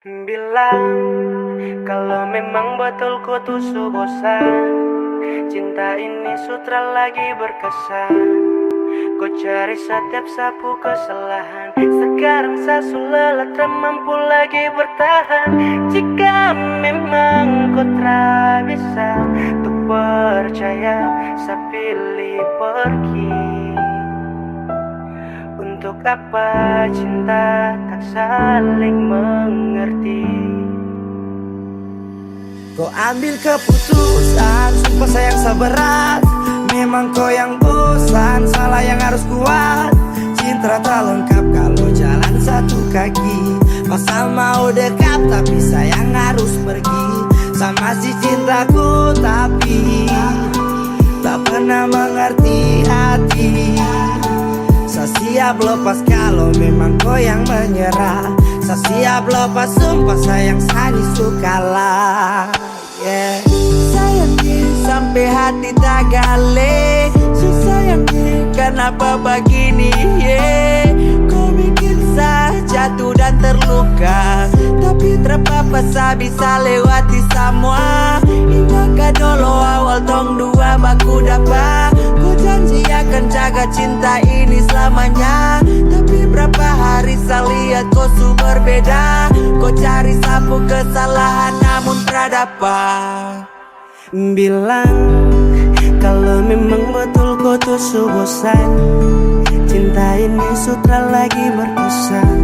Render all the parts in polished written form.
Bilang kalau memang betul ku tuh bosan, cinta ini sutra lagi berkesan. Kau cari setiap sapu kesalahan, sekarang sasu lelah tak mampu lagi bertahan. Jika memang kau tak bisa untuk percaya, saya pilih pergi. Untuk apa cinta tak saling mengerti? Kau ambil keputusan, sumpah sayang seberat. Memang kau yang bosan, salah yang harus kuat. Cinta tak lengkap kalau jalan satu kaki. Pasal mau dekat tapi sayang harus pergi. Sama si cintaku tapi tak pernah mengerti hati. Saya siap lepas kalau memang kau yang menyerah. Saya siap lepas sumpah sayang saya disukalah. Yeah. Sayangnya sampai hati tak galeh. Sayangnya kenapa begini, yeah. Kau bikin saya jatuh dan terluka, tapi terpapa saya bisa lewati semua. Hingga dulu awal tong dua baku dapat. Kau janji akan jaga cinta ini selamanya, tapi berapa hari saya lihat kau su berbeda. Kau cari sapu kesalahan namun tak dapat. Bilang kalau memang betul kau tuh bosan, cinta ini sutra lagi berkesan.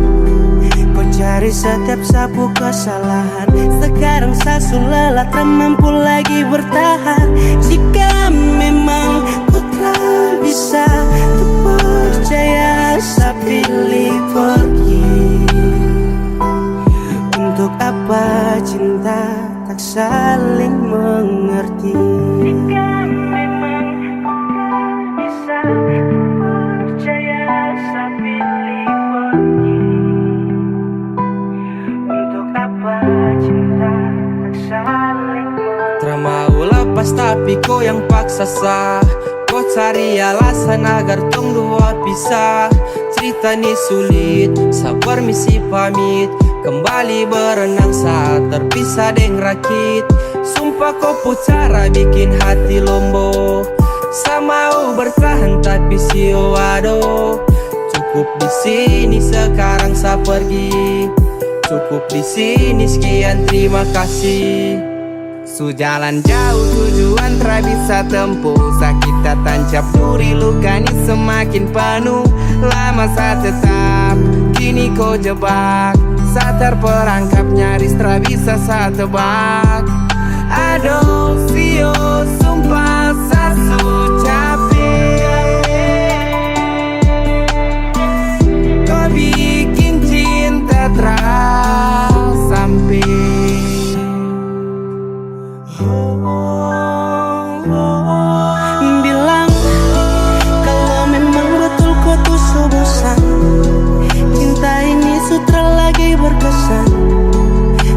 Kau cari setiap sapu kesalahan, sekarang sasu lelah tak mampu lagi bertahan. Jika memang kau tak bisa untuk percaya, saya pilih pergi. Untuk apa cinta tak saling mengerti? Jika memang kau tak bisa percaya, saya pilih pergi. Untuk apa cinta tak saling mengerti? Tak mau lepas tapi kau yang paksa sah. Kau cari alasan agar tong dua pisah. Cerita ni sulit, saya permisi pamit. Kembali berenang saat terpisah deng rakit. Sumpah kau pucara bikin hati lombo. Saya mau bertahan tapi sio aduh. Cukup di sini sekarang saya pergi. Cukup di sini sekian terima kasih. Sujalan jauh tujuan tak bisa tempuh. Sakit tak tancap duri luka ni semakin penuh. Lama saya tetap, kini kau jebak. Saya terperangkap nyaris tak bisa saya tebak. Aduh sio sumpah saya su capek. Kau bikin cinta terus sampai. Bilang kalau memang betul kau tuh bosan, cinta ini sutra lagi berkesan.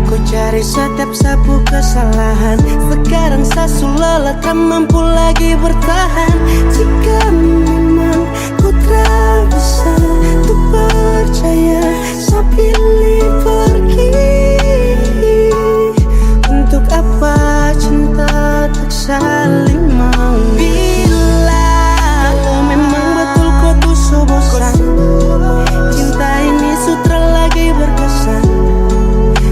Kau cari setiap sapu kesalahan, sekarang sasu lelah tak mampu lagi bertahan. Jika memang kau tak bisa untuk percaya, saya pilih pergi. Untuk apa cinta tak saling mengerti? Bila kalau memang betul kau tuh bosan, cinta ini sutra lagi berkesan.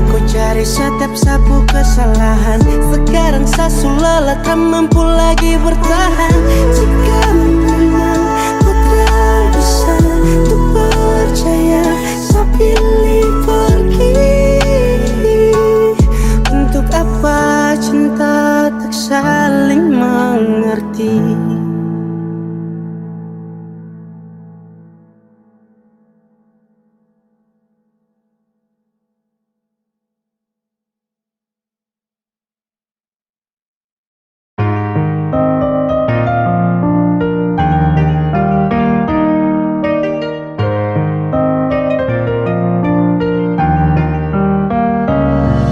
Kau cari setiap sapu kesalahan, sekarang sasu lelah tak mampu lagi bertahan. Jika memang kau tak bisa untuk percaya, saya pilih pergi. Untuk apa cinta tak saling mengerti?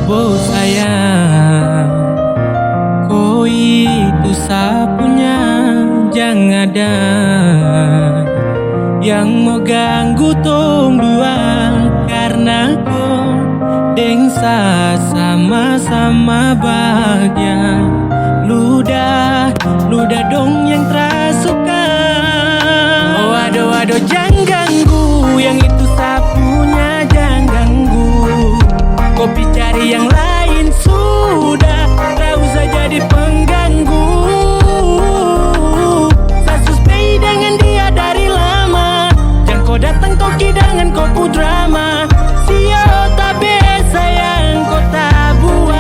Oh sayang, kau itu sapunya, jangan ada yang mau ganggu tong dua. Karena kau Dengsa sama-sama bahagia. Ludah dong yang terasuka. Oh aduh jangan ganggu, yang itu sapunya jangan ganggu. Kopi cari yang lain sudah, tak usah jadi pengganggu. Saya suspei dengan dia dari lama. Jangan kau datang kau kidangan kau pu drama. Sio tak biasa yang kau tak buang.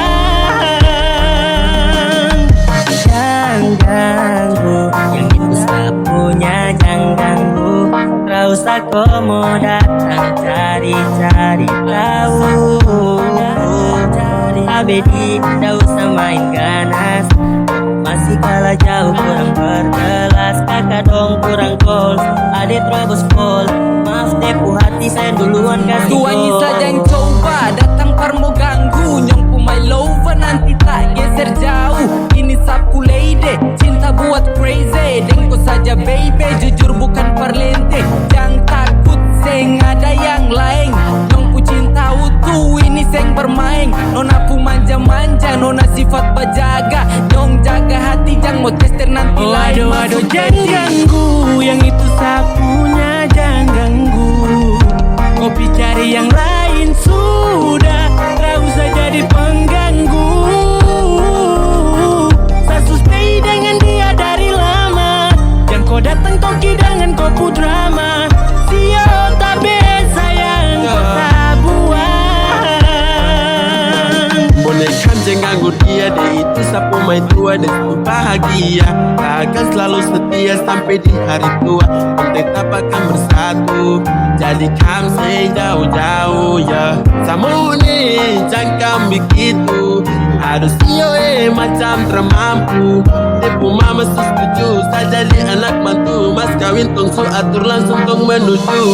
Jangan ganggu, yang itu sapunya jangan ganggu. Tak usah kau mau datang cari-cari tahu. Abedi, tak usah main ganas. Masih kalah jauh kurang berkelas. Kakak dong kurang goals, adik terobos pol. Maaf deh pu hati saya duluan kasih gol. Tuangi saja yang coba datang parmo ganggu. Nyong pu my lover nanti tak geser jauh. Ini sapu lady, cinta buat crazy. Dengko saja baby, jujur bukan parlente. Jangan takut seng ada yang lain. Nyong pu cinta utuh, ini seng bermain. Nona pu manja-manja, nona sifat bajaga. Nyong jaga hati, jangan mau tester nanti lain. Aduh jangan ganggu, yang itu sapunya jangan ganggu. Kopi cari yang lain sudah, tak usah jadi pengganggu. Saya suspei dengan dia dari lama. Jangan kau datang kau kidangan kau pu drama. Sio tak biasa yang kau tak buang. Boleh kan jangan ganggu dia, dia itu sapu main tua dan itu bahagia. Akan selalu setia sampai di hari tua. Tetap akan bersatu, jadikan saya jauh-jauh ya. Sama nih jangan begitu. Harus iyo macam termampu. Tepu mama setuju, saya jadi anak mantu. Mas kawin tong su atur langsung tong menuju.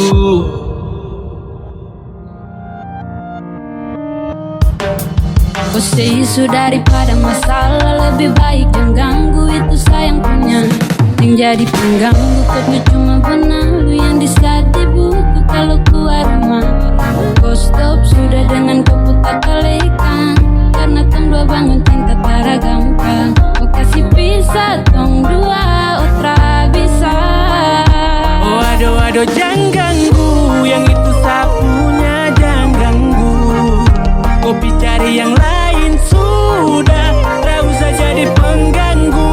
Kau say isu daripada masalah, lebih baik jangan ganggu, itu sayang punya. Yang jadi pengganggu kau tuh cuma benalu yang di saat di buku kalau keluar rumah. Kau stop sudah dengan kau putar kalikan, karena tong dua bangun cinta tara gampang. Kau kasih pisah tong dua otra bisa. Oh aduh jangan ganggu, yang itu sapunya jangan ganggu. Kopi cari yang lain sudah, tak usah jadi pengganggu.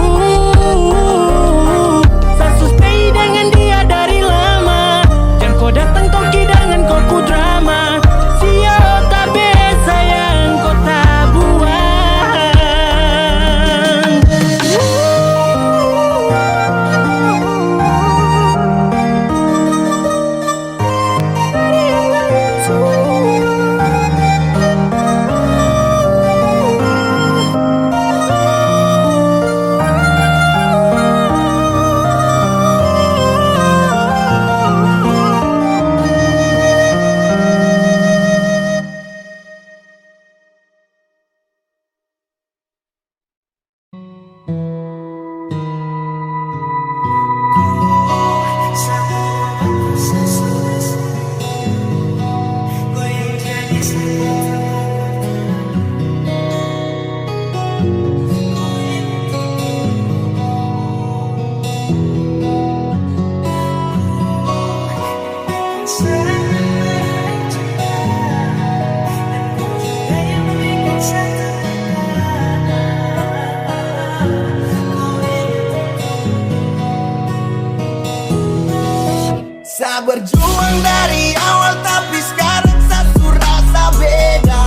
Saya suspei dengan dia dari lama. Jangan kau datang kau kidangan kau pu drama. Sio tak biasa yang kau tak buang. Saya berjuang dari awal tapi sekarang satu rasa beda.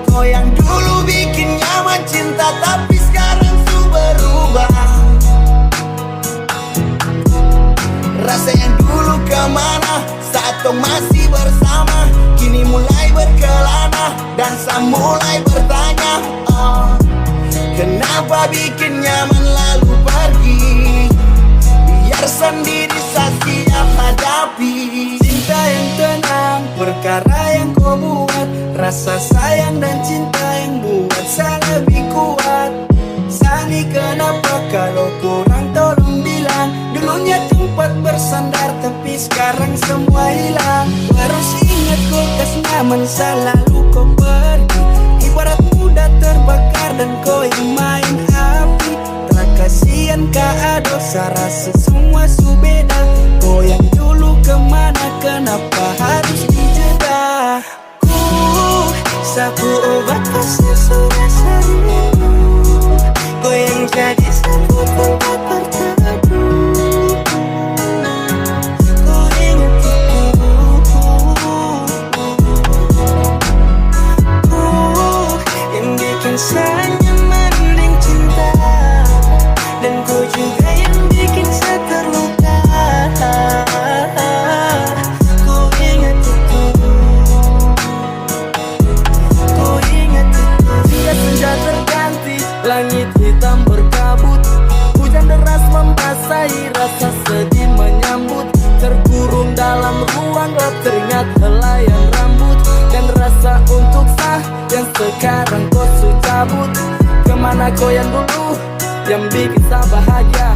Kau yang dulu bikin nyaman cinta tapi sekarang su berubah. Rasa yang dulu kemana saat kau masih bersama, kini mulai berkelana dan saya mulai bertanya, kenapa bikin nyaman lalu pergi? Biar sendiri saya siap hadapi. Cinta yang tenang, perkara yang kau buat. Rasa sayang dan cinta yang buat saya lebih kuat. Sani kenapa kalau kurang tolong bilang. Dulunya tempat bersandar tapi sekarang semua hilang. Harus ingat nyaman selalu kau pergi. Ibarat muda terbakar dan kau yang main api. Tak kasihan kak dosa rasa semua subeda. Kau yang dulu kemana kenapa harus dijeda. Sapu obat pasir sudah sering. Kau yang jadi sapu tempat berteduh. Kau ingat yang bikin saya mending cinta. Dan kau juga yang bikin saya terluka. Kau ingat itu. Kau ingat itu. Jika senja terganti, langit hitam berkabut, hujan deras membasahi rasa sedih menyambut. Terkurung dalam ruang gelap teringat helaian rambut. Dan rasa untuk sah yang sekarang kau cabut. Kemana kau yang dulu yang bikin saya bahagia?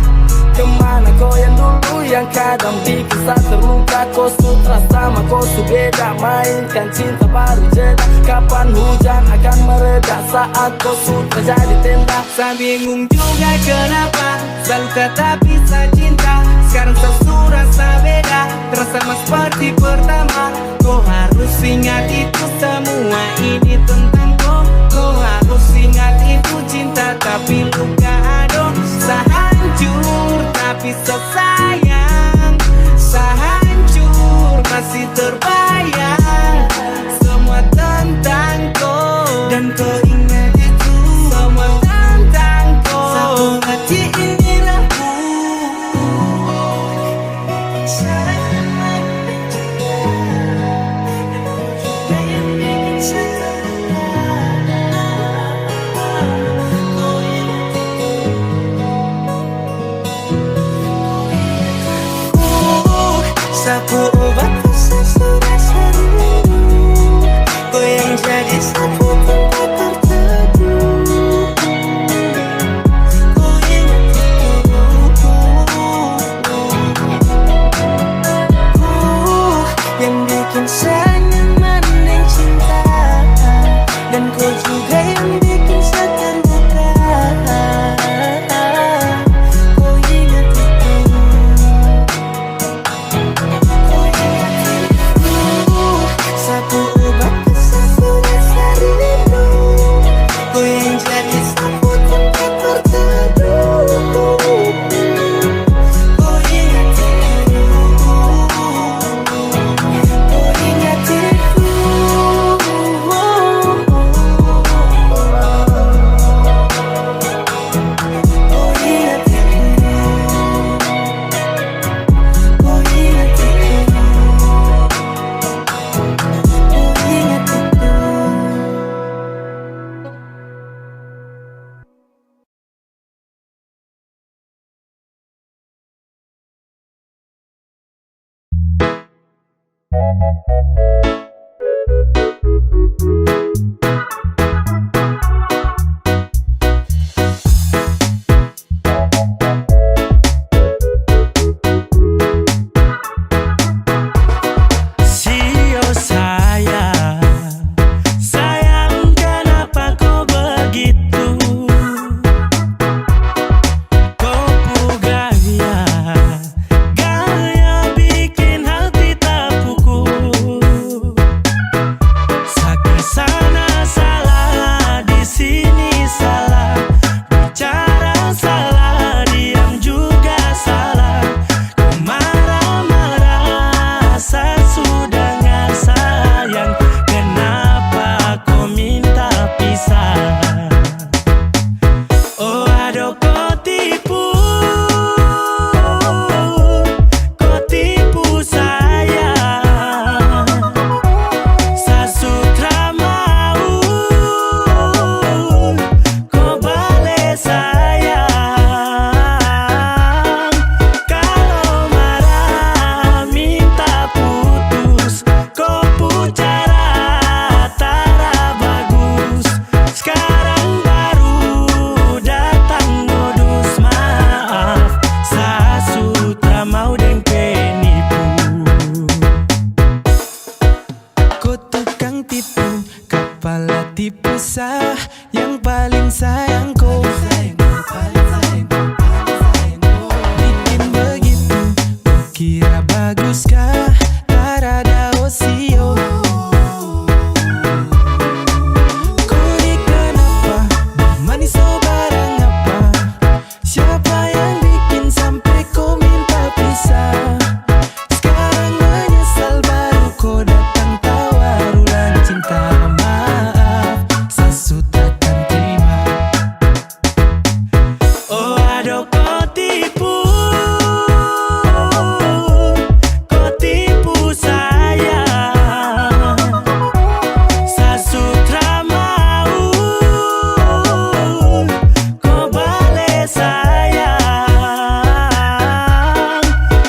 Kemana kau yang dulu yang kadang bikin saya terluka? Kau sutra sama kau beda, mainkan cinta baru jeda. Kapan hujan akan mereda saat kau sutra jadi tenda? Saya bingung juga kenapa selalu kata bisa cinta. Sekarang saya rasa beda, terasa sama seperti pertama. Kau harus ingat itu semua ini tentang kau. Kau harus ingat itu cinta tapi luka aduh. Sehancur tapi sesayang, sehancur masih terbayang semua tentang kau. Dan kau ingat itu semua tentang kau. Satu hati ini rapuh. Sapu obat pasir sudah sering. Kau yang jadi sapu tempat terteduh. Kau ingat itu. Yang bikin saya mending cinta. Dan kau juga yang bikin saya terluka. Kau ingat itu. Sapu obat pasir sudah sering. Kau yang jadi sapu tempat terteduh. Kau ingat itu. Kau ingat itu. Kau ingat itu. Kau ingat itu. Sio sayang kenapa kau begitu? Kau gaya bikin hati tak pukul. tipu, kepala tipu sah. Yang paling sayang kau, bikin begitu, kira baguskah? Tak ada osio. Kodi kenapa, manis so barang apa? Siapa yang bikin sampai kau minta pisah? Sekarang menyesal baru kau datang tawar ulang cinta. Maaf, Sasu takkan terima. Oh aduh kau tipu saya. Sasu tak mau kau balik sayang.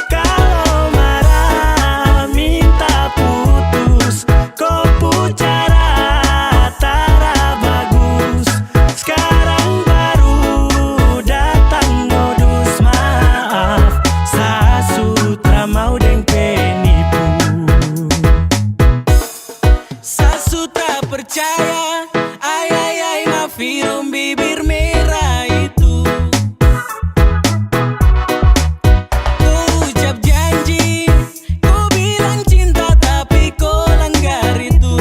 Kalau marah minta putus, kau pucara tara bagus. Sekarang baru datang modus. Maaf, Sasu tak mau deng penipu. Sasu tak percaya, ay mafirum bibir merah itu. Kau ucap janji, kau bilang cinta tapi kau langgar itu.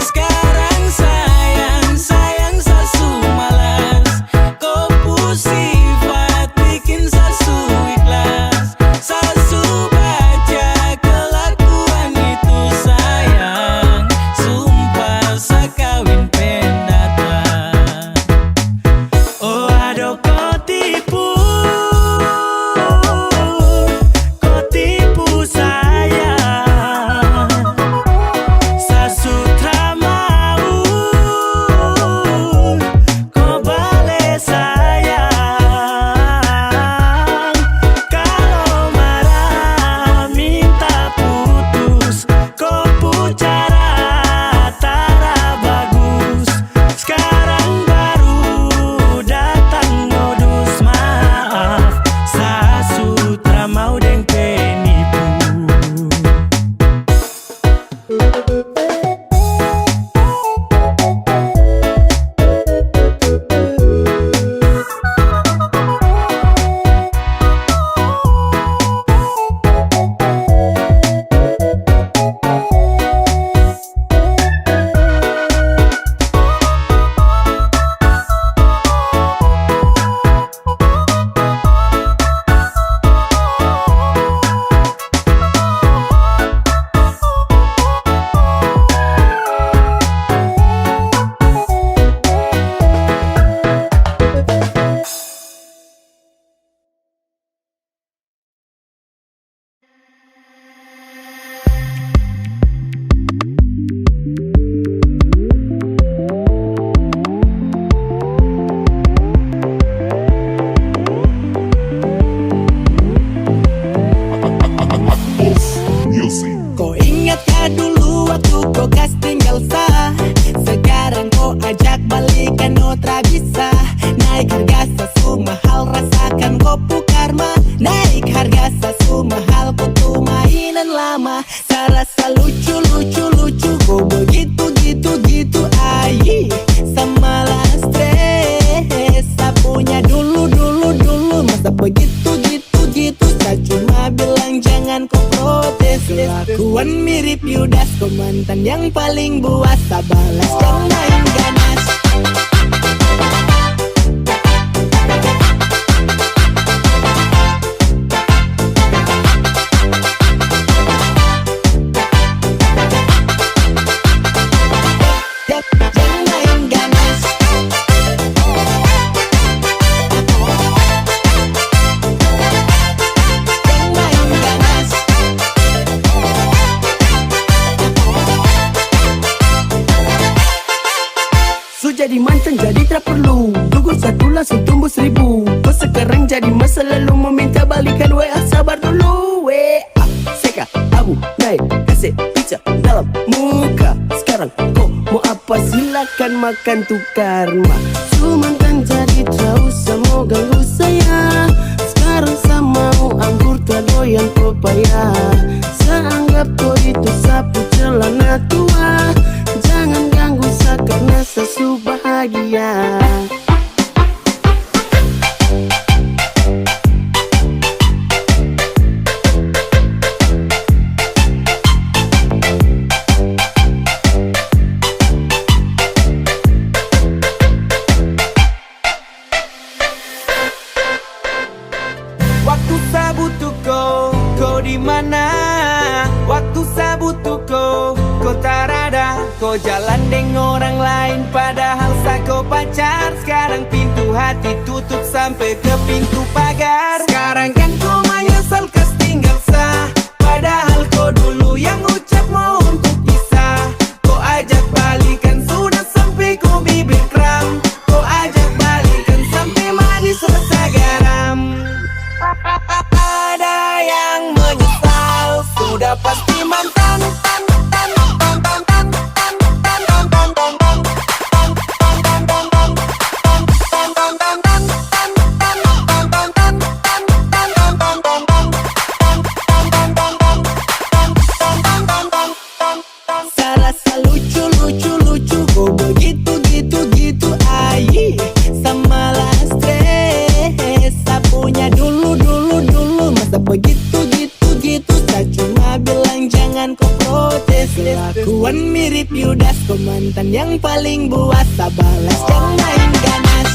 Sekarang sayang Sasu malas. Kau pusifat bikin Sasu ikhlas. Sasu baca kelakuan itu sayang. Sumpah sakawin pendatang. Oh aduh kau tipu saya. Sasu tak mau kau balik sayang. Kalau marah minta putus, kau pucara tara bagus. Sekarang baru datang modus. Maaf, Sasu tak mau deng penipu. Kau ingatkah dulu waktu kau kas tinggal sah? Sekarang kau ajak balikan, oh tak bisa. Naik harga Sasu mahal, rasakan kopu karma. Naik harga Sasu mahal, kutu mainan lama. Serasa lucu kau begitu ayi. Samalah stres, sapunya dulu masa begitu. Saya cuma bilang jangan kau protes. Kelakuan mirip Yudas, kau mantan yang paling buas. Tak balas kau main ganas. Jangan main ganas. Jadi mantan jadi tak perlu tunggu satu langsung tumbuh 1000. Kau sekarang jadi masa lalu, meminta balikan WA, sabar dulu. WA Seka Abu naik kasih pica dalam muka. Sekarang kau mau apa silakan makan tuh karma. Mantan jadi terus mau ganggu saya. Sekarang sama mau anggur tak doyan pepaya. Saya anggap kau itu sap mana? Waktu saya butuh kau tak ada. Kau jalan dengan orang lain padahal saya kau pacar. Sekarang pintu hati tutup sampai ke pintu pagar. Sekarang kan kau menyesal kes tinggal sah, padahal kau dulu yang ucap mau untuk pisah. Kau ajak balikan sudah sampai kau bibir kram. Kau ajak balikan sampai manis rasa garam. Ada yang menyesal, sudah pasti mantan. Saya rasa lucu kau begitu ayi. Sama lah stres, saya punya dulu. Masa begitu, saya cuma bilang jangan kau protes. Kelakuan mirip Yudas, kau mantan yang paling buas. Tak balas yang main ganas.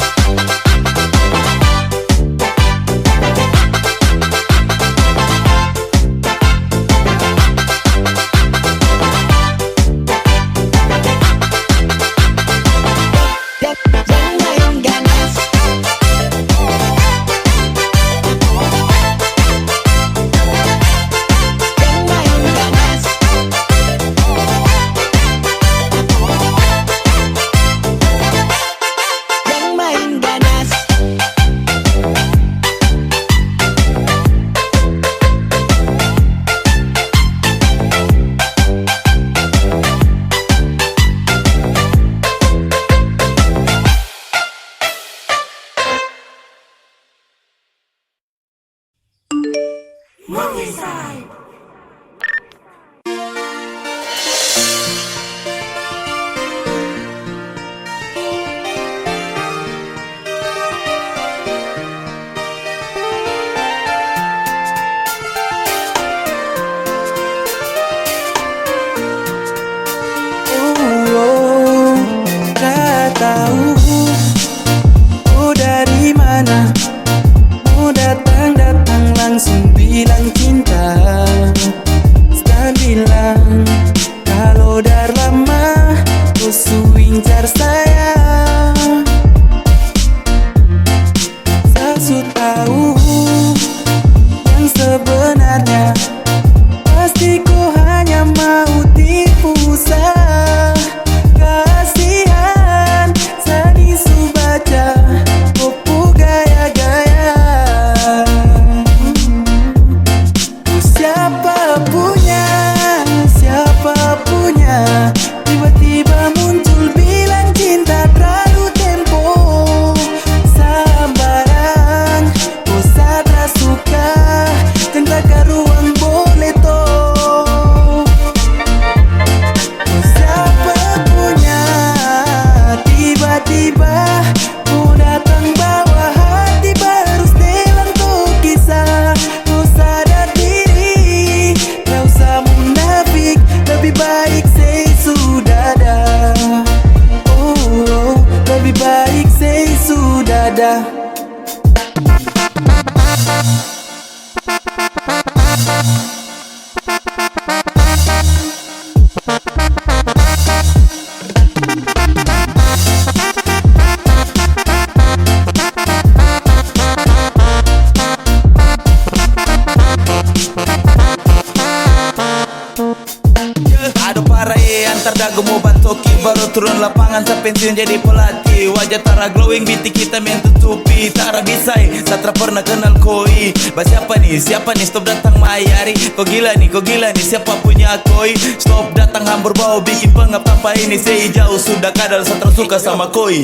Turun lapangan sampai pensiun jadi pelatih. Wajah Tara glowing, binti kita main tutupi. Tara bisai, Satra pernah kenal koi. Siapa nih, stop datang mayari. Kau gila nih, siapa punya koi. Stop datang hambur bau, bikin pengap tanpa ini. Sei jauh sudah kadal, Satra suka sama koi.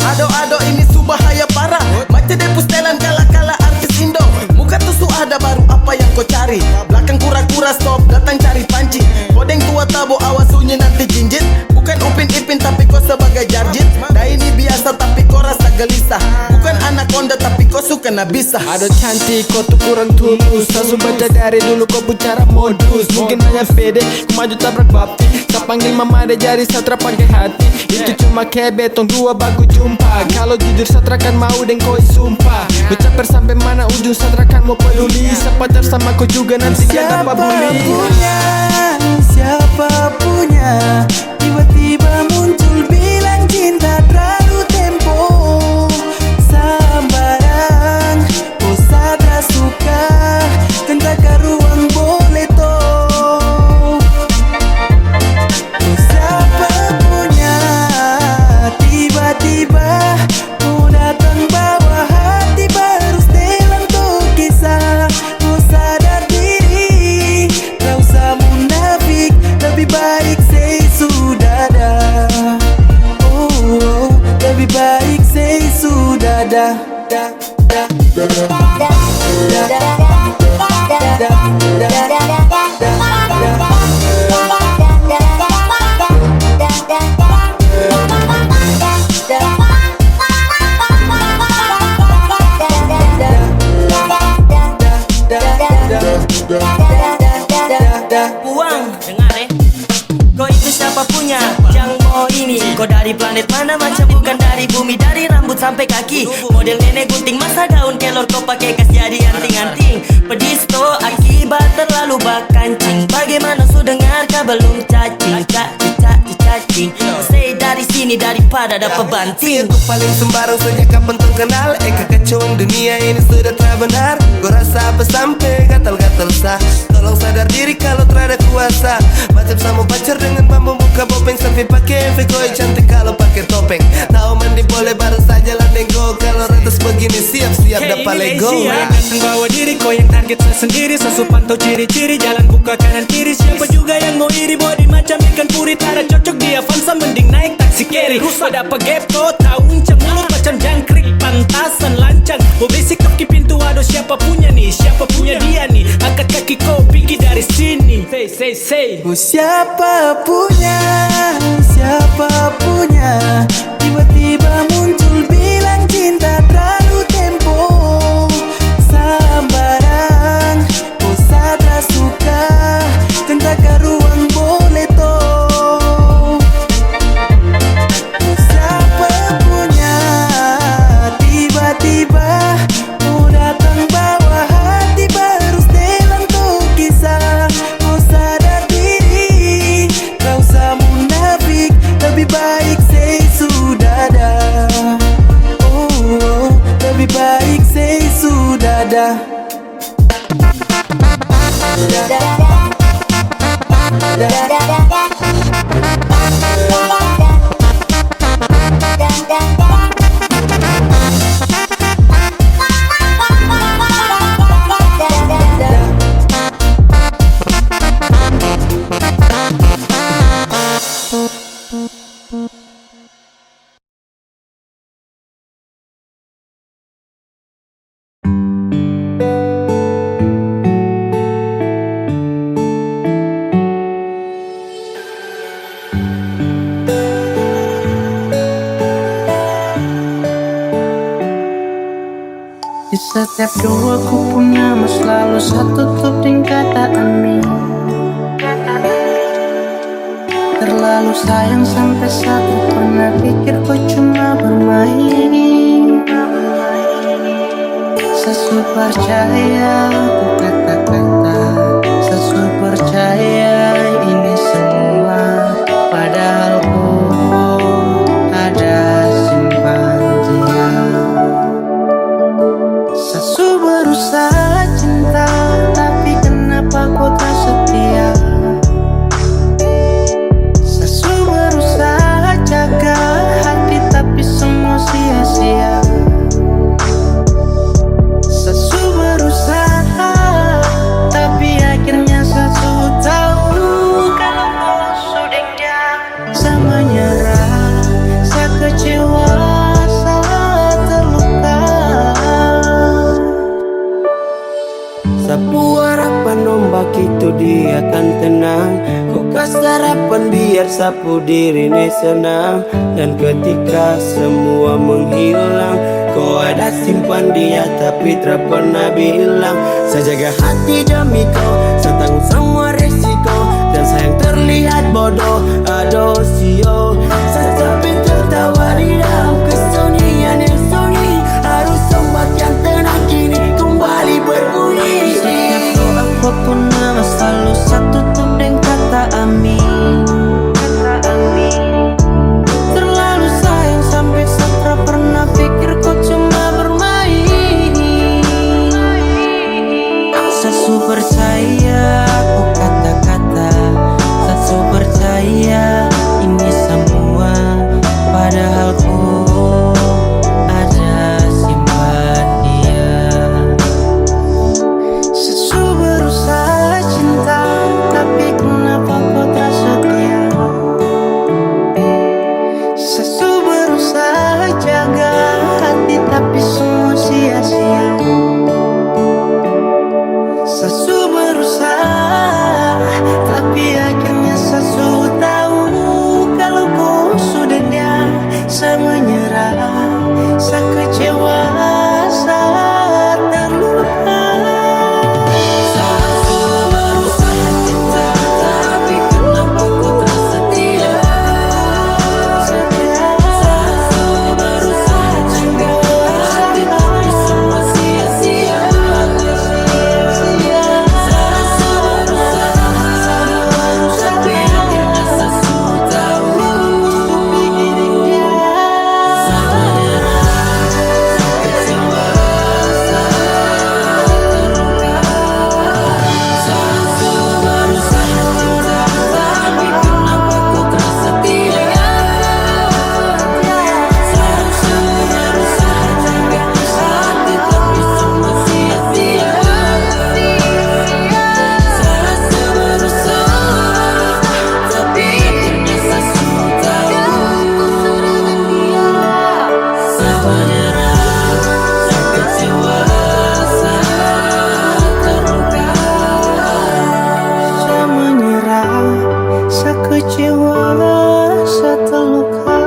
Ado ini subahaya parah. Macam depus telan kala-kala artis Indo. Muka tusuk ada baru apa yang kau cari. Belakang kura-kura stop datang cari panci. Bodeng tua tabo awas sunyi nanti jinjit. Bukan upin-ipin tapi kau sebagai jarjit. Dah ini biasa tapi kau rasa gelisah. Bukan anaconda tapi kau suka pernah bisa. Aduh cantik kau tuh kurang tulus. Langsung baca dari dulu kau bicara modus. Mungkin hanya pede ku maju tabrak bapti. Tak panggil mama ada jari satra pakai hati. Itu cuma kayak betong dua baku jumpa. Kalau jujur satra kan mau dan kau sumpah. Ucapkan sampai mana ujung satra kan mau peduli. Sepacar sama kau juga nanti gak dapat bully. Siapa punya tiba-tiba muncul bilang cinta terlalu tempo. Sambarang kau sadar suka tentang ruang boleh toh. Siapa punya tiba-tiba kau datang bawa hati baru setelan tuh kisah. Kau sadar diri tak usah munafik, lebih baik say sudah dah. Oh, lebih baik say sudah dah. Uang, dengar kau itu siapa punya? Yang mau ini kau dari planet mana? Macam bukan dari bumi. Dari rambut sampai kaki, model nenek gunting masa daun kelor. Kau pakai kas jadi anting-anting. Pedisto akibat terlalu bakancing. Bagaimana su dengar kau belum cacing? Cacing. Say dari sini daripada dapat banting. Aku paling sembarang sejak kapan tuh kenal. Kekacauan dunia ini sudah terbenar. Gua rasa apa sampai gatal-gatal sah. Tolong sadar diri kalau terada kuasa. Macam sama pacar dengan bambu buka bopeng sampai pakai efek koi cantik kalau pakai topeng. Tahu mandi boleh baru saja landeng go. Kalau ratus begini siap-siap dapat lego. Datang bawa diri kau yang target sendiri. Sesu pantau ciri-ciri jalan buka kanan kiri. Siapa juga yang mau iri body macam ikan puri. Tara cocok di Avanza mending naik taksi carry. Rusa dapat gap to tahu uncang mulut macam jangkrik. Pantasan lancang mau basic kaki pintu. Aduh siapa punya nih? Siapa punya dia nih? Angkat kaki kau pergi dari sini. Say Oh, siapa punya tiba-tiba muncul bilang cinta terlalu tempo. Sambarang kau sadar suka tentang ruang boleh toh. Siapa punya tiba-tiba kau datang bawa hati baru setelan tuh kisah. Kau sadar diri tak usah munafik, lebih baik say sudah dah. Oh, lebih baik say sudah dah. Di setiap doa ku punya mas selalu satu topeng kata amin. Terlalu sayang sampai satu pernah pikir kau cuma bermain. Sesu percaya ku kata-kata, sesu percaya ini semua. Padahal ku ada simpan dia. Sesu berusaha cinta, tapi kenapa kau tak setia? Sesu berusaha jaga hati, tapi semua sia-sia. Sesu berusaha, tapi akhirnya sesu tahu kalau kau sudah dia. Sama nyerah, saya kecewa, saya terluka. Sapu harapan ombak itu dia akan tenang. Kau kasih harapan biar sapu diri ini senang. Dan ketika semua menghilang, Kau ada simpan dia tapi tak pernah bilang. Saya jaga hati demi kau, saya tanggung semua resiko. Dan sayang terlihat bodoh, aduh sio. Saya tapi tertawa di dalam kesunyian yang sunyi. Harus ombak yang tenang kini kembali berbunyi. Setiap doa aku pun nama selalu satu tutup dengan kata amin. Terlalu sayang sampai tak pernah pikir kau cuma bermain. Sesu percaya aku kata-kata, sesu percaya ini semua. Padahal kau ada simpan dia. Sesu berusaha cinta, tapi kenapa kau tak setia? Sesu berusaha jaga hati, tapi semua sia-sia. Sesu berusaha, tapi akhirnya sesu tahu kalau kau sudah dia. Saya menyerah, saya kecewa, saya terluka. Sesu berusaha cinta, tapi kenapa kau tak setia? Sesu berusaha jaga hati, tapi semua sia-sia. Sesu berusaha, tapi akhirnya sesu tahu. Saya menyerah, saya kecewa, saya terluka. Sesu berusaha cinta, tapi kenapa kau tak setia? Sesu berusaha jaga hati, tapi semua sia-sia. Sesu berusaha, tapi akhirnya sesu tahu. Saya menyerah, saya kecewa, saya terluka. Saya menyerah, saya kecewa, saya terluka.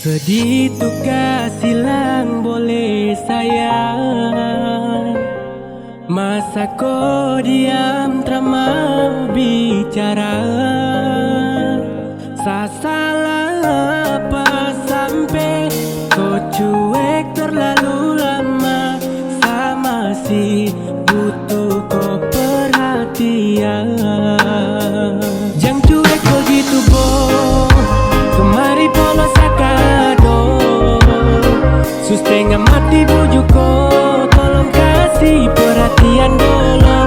Sedih tukar silang boleh sayang. Masa kau diam tak mau bicara. Saya salah apa sampai kau cuek terlalu lama. Saya masih butuh kau perhatian. Jangan cuek begitu boh, kemari polos sakado. Setengah mati bujuk kau, tolong kasih perhatian dulu.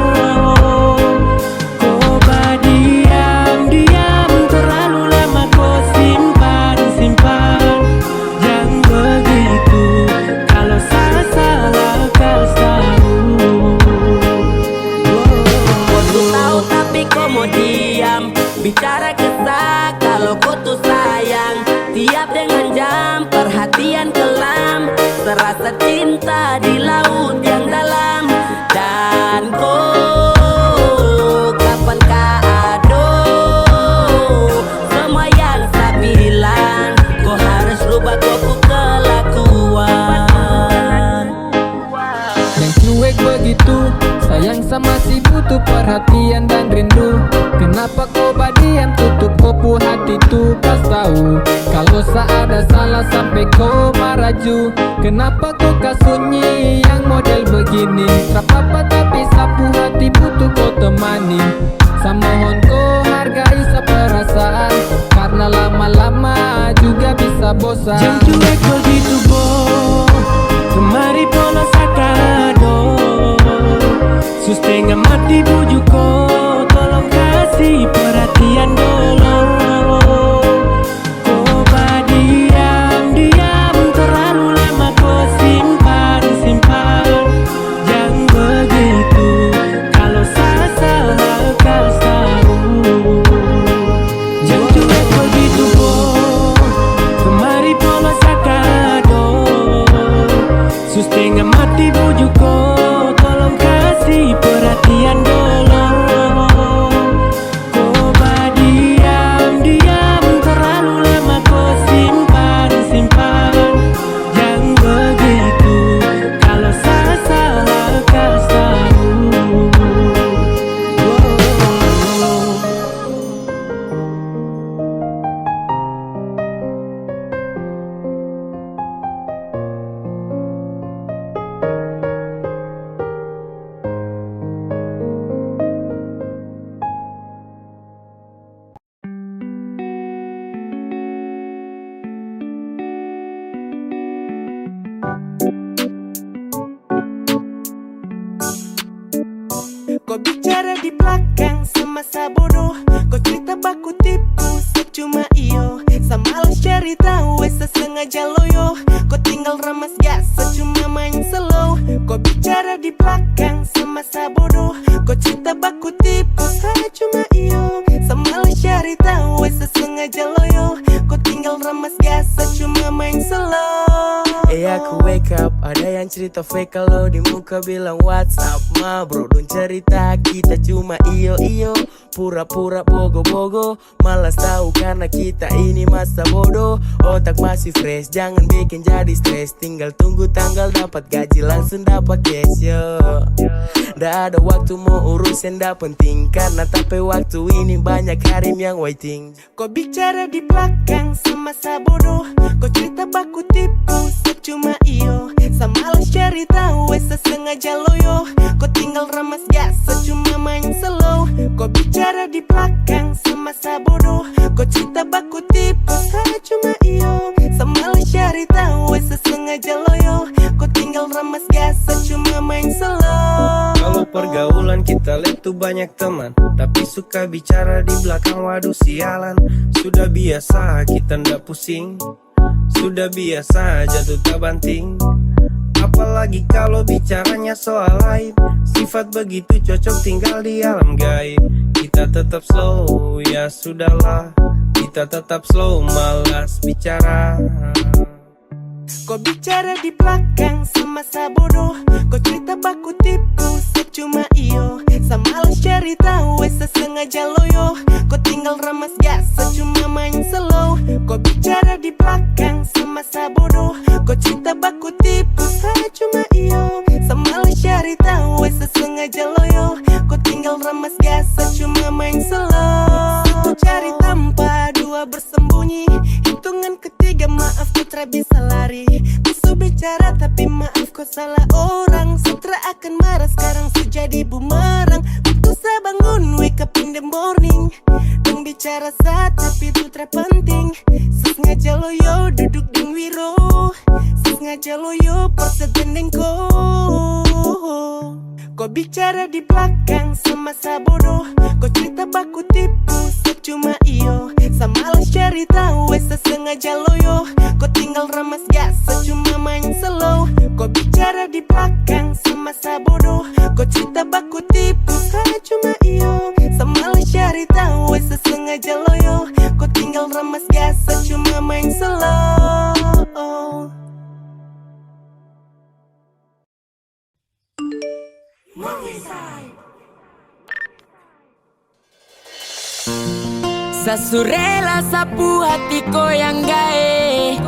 Kau diam terlalu lama, kau simpan. Jangan begitu, kalau saya salah kau tahu. Kau tuh tahu tapi kau mau diam. Bicara kesah kalau kau tuh sayang. Tiap dengan jam perhatian kelam. Terasa cinta di laut yang dalam. Dan kau kapankah aduh semua yang saya bilang. Kau harus rubah kau kelakuan. Yang cuek begitu, sayang sama si butuh perhatian dan rindu. Kenapa kau diam tutup kopu hati tu? Pas tahu kalau saya ada salah sampai kau maraju. Kenapa kau kasunyi yang model begini? Tak apa tapi sapu hati butuh kau temani. Samohon kau hargai seperasaan, karena lama-lama juga bisa bosan. Jangan cuek begitu boh, kemari polos sakado. Setengah mati bujuk kau, tolong kasih perhatian dulu. Kau diam terlalu lama, kau simpan. Jangan begitu, kalau saya setengah mati bujuk kau, tolong kasih perhatian dulu. Kau diam terlalu lama kau simpan. Jangan begitu, kalau salah kasar. Kau bicara di belakang semasa bodoh, kau cerita baku tipu secuma iyo. Sama lo cerita wesa sengaja loyo, kau tinggal ramas gas secuma main slow. Kau bicara di belakang semasa bodoh, kau cerita baku tipu secuma iyo. Sama lo cerita wesa sengaja loyo, kau tinggal ramas gas secuma main slow. Aku wake up, ada yang cerita fake kalau di muka bilang WhatsApp. Ma bro, don't cerita kita cuma iyo. Pura-pura bogo-bogo, malas tahu karena kita ini masa bodoh. Otak masih fresh, jangan bikin jadi stres. Tinggal tunggu tanggal dapat gaji langsung dapat cash yo. Nggak ada waktu mau urus yang nggak penting, karena tapi waktu ini banyak harim yang waiting. Kau bicara di belakang semasa bodoh, kau cerita baku tipu secuma iyo. Sama lo cerita wesa sengaja loyo, kau tinggal ramas gas secuma main slow. Kau bicara di belakang semasa bodoh, kau cerita baku tipu secuma iyo. Sama lo cerita wesa sengaja loyo, kau tinggal ramas gas secuma main slow. Kalau pergaulan kita lihat tuh banyak teman, tapi suka bicara di belakang, waduh sialan. Sudah biasa kita ndak pusing, sudah biasa jatuh tak banting. Apalagi kalau bicaranya soal lain, sifat begitu cocok tinggal di alam gaib. Kita tetap slow, ya sudahlah. Kita tetap slow, malas bicara. Kau bicara di belakang semasa bodoh, kau cerita baku tipu secuma iyo. Sama lo cerita wesa sengaja loyo, kau tinggal ramas gas secuma main slow. Kau bicara di belakang semasa bodoh, kau cerita baku tipu secuma iyo. Sama lo cerita wesa sengaja loyo, kau tinggal ramas gas secuma main slow. Satu cari tanpa, dua bersembunyi, hitungan ketiga maaf ku tak bisa lari. Ku bicara tapi maaf kau salah orang. Sutra akan marah sekarang jadi bumerang. Waktu saya bangun wake up in the morning, deng bicara saat tapi itu tak penting. Sengaja loyo duduk deng wiro, sengaja loyo perset dendeng ko. Kau bicara di belakang semasa bodoh, kau cerita baku tipu secuma iyo. Sama lo cerita wesa sengaja loyo, kau tinggal ramas gas secuma main slow. Kau bicara di belakang semasa bodoh, kau cerita baku tipu secuma iyo. Sama lo cerita wesa sengaja loyo, kau tinggal ramas gas secuma main slow. Sasurela sapu hatiku yang gae,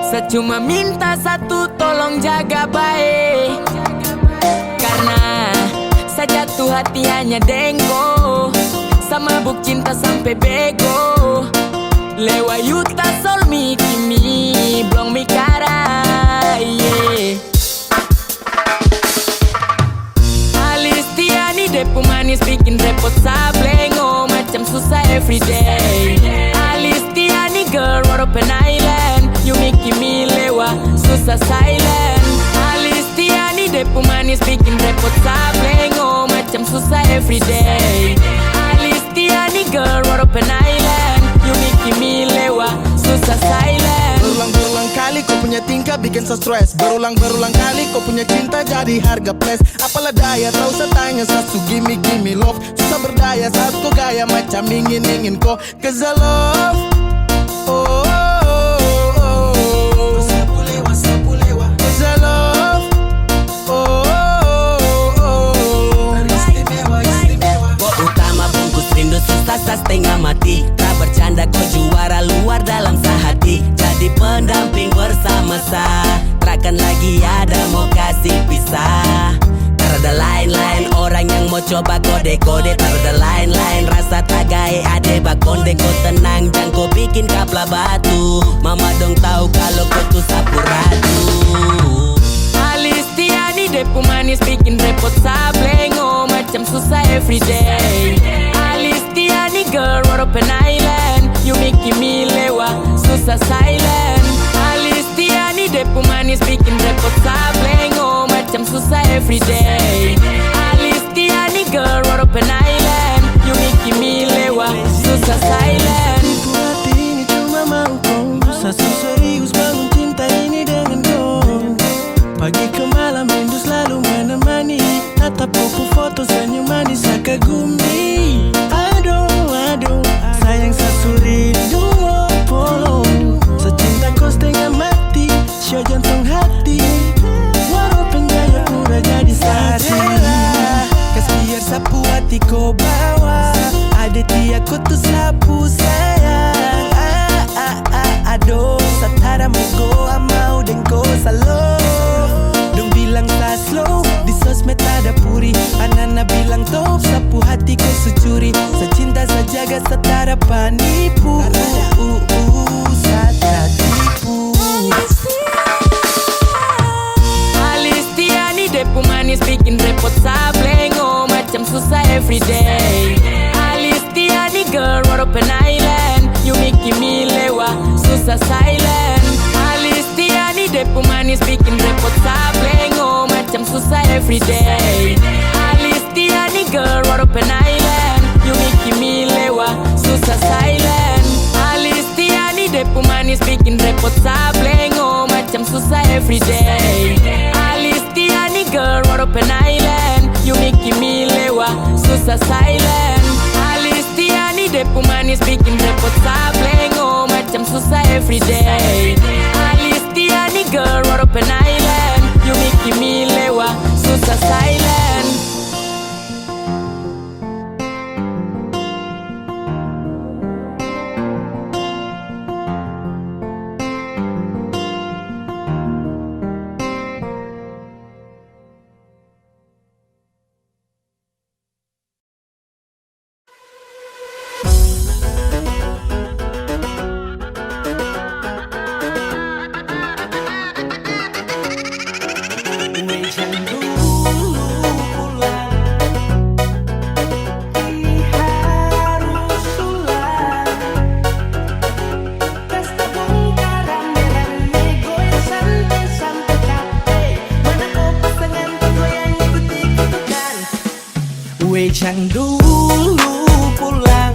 secuma minta satu tolong jaga baik. Karena saya jatuh hati hanya dengko, sama buk cinta sampai bego. Lewa yuta sol mi kimi blong mi kara yeah. Alistiani depu manis bikin repot sablengo, macam susah everyday. Alistiani girl what open island, you make me lewa susah silent. Alistiani depu manis bikin repot sablengo, macam susah everyday. Alistiani girl what open island, you make me lewa susah silent. Berulang-berulang kali kau punya tingkah bikin saya stres. Berulang-berulang kali kau punya cinta jadi harga plus. Apalah daya tahu saya tanya satu gimme love. Susah berdaya saat kau gaya macam ingin kau. Cause I love, oh, oh, oh, oh. Sapu coba kode-kode taruh the line-line. Rasa tagai ade bakonde, kau tenang jangan kau bikin kapla batu. Mama dong tahu kalau kau tuh sapu ratu. Alistiani depu manis bikin repot sablengo, macam susah everyday. Alistiani girl what open island, you make me lewa susah silent. Alistiani depu manis bikin repot sablengo, macam susah everyday. Alistiani girl what open island, you make me lewa susah silent. Hati ini cuma mau kau, satu serius bangun cinta ini dengan kau. Pagi ke malam rindu selalu menemani, tatap buku foto senyum manis saya kagumi. Aduh, sayang satu rindu polo, secinta kau setengah mati, show jantung hati. Walaupun gaya pura jadi sadela, kas biar sapu hati kau bawa. Ada dia kau tuh sapu sayang. Aduh, satara mugo amau dan kau salo. Dong bilang tak slow, di sosmed ada puri. Anana bilang top, sapu hati kau securi. Secinta sejaga setara panipu. Satara tipu. Alistiani depu manis bikin repot sablengo, macam susah everyday. Alistiani girl what open island, you make me lewa susah silent. Alistiani depu manis bikin repot sablengo, macam susah everyday. Alistiani girl what open island, you make me lewa susah silent. Alistiani depu manis bikin repot sablengo, macam susah everyday. Alistiani girl what open island, you make me lewa susah silent. Alistiani depu manis bikin repot sablengo, macam susah everyday. Alistiani girl what open island, you make me lewa susah silent. Yang dulu pulang,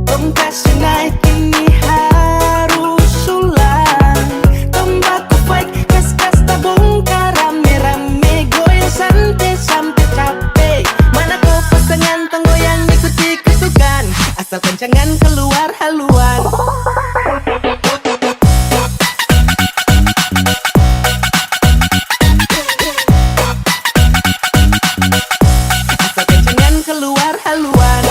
tong kasih naik ini harus ulang. Tembakau fight, kas-kas tak bongkar, rame-rame goyang santai sampai capek. Mana kau pasangan tong goyang ikuti ketukan, asalkan jangan keluar haluan. Keluar haluan.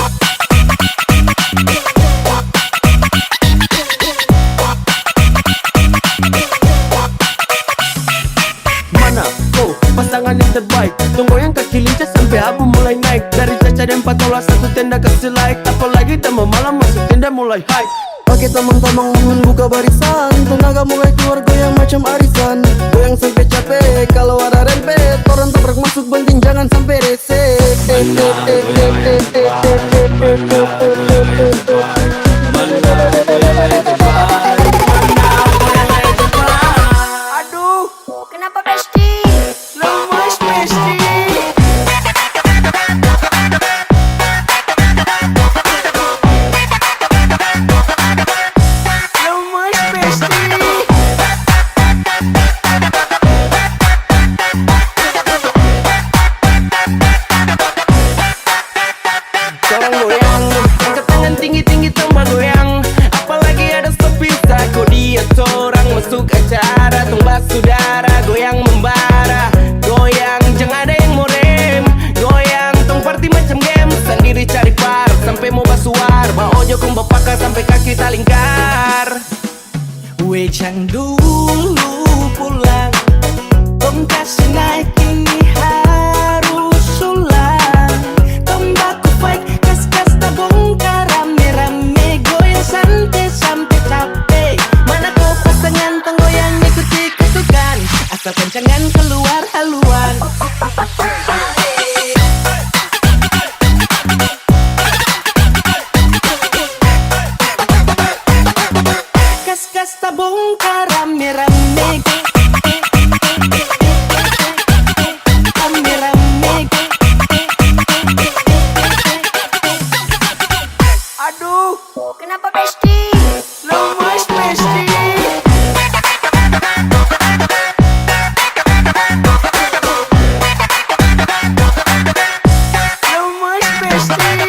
Mana kau pasangan yang terbaik, tunggu yang kaki lincah sampai abu mulai naik. Dari caca dan patola satu tenda kasih like, apalagi tambah malam masuk tenda mulai high. Pakai tamang-tamang buka barisan, tenaga mulai keluar goyang macam arisan. Goyang sampai capek, kalau ada rempet, orang tabrak masuk banting jangan sampai rese. Aduh, Kenapa Besti? lemas Besti. Lemas Besti. Seorang goyang, angkat tangan tinggi-tinggi tambah goyang. Apalagi ada sepisa, kok dia seorang masuk acara. Tumbas saudara, goyang membara. Goyang, jangan ada yang mau rem. Goyang, tong party macam game. Sendiri cari par, sampai mau basuar. Ba ojo kong bapaka sampai kaki talingkar. Yang dulu pulang, tong kasih naik ini harus ulang. asal kencangan keluar haluan. Kas-kas tabung rame-rame, rame-rame. Aduh, Kenapa Besti? lemes Besti. Lemes Besti.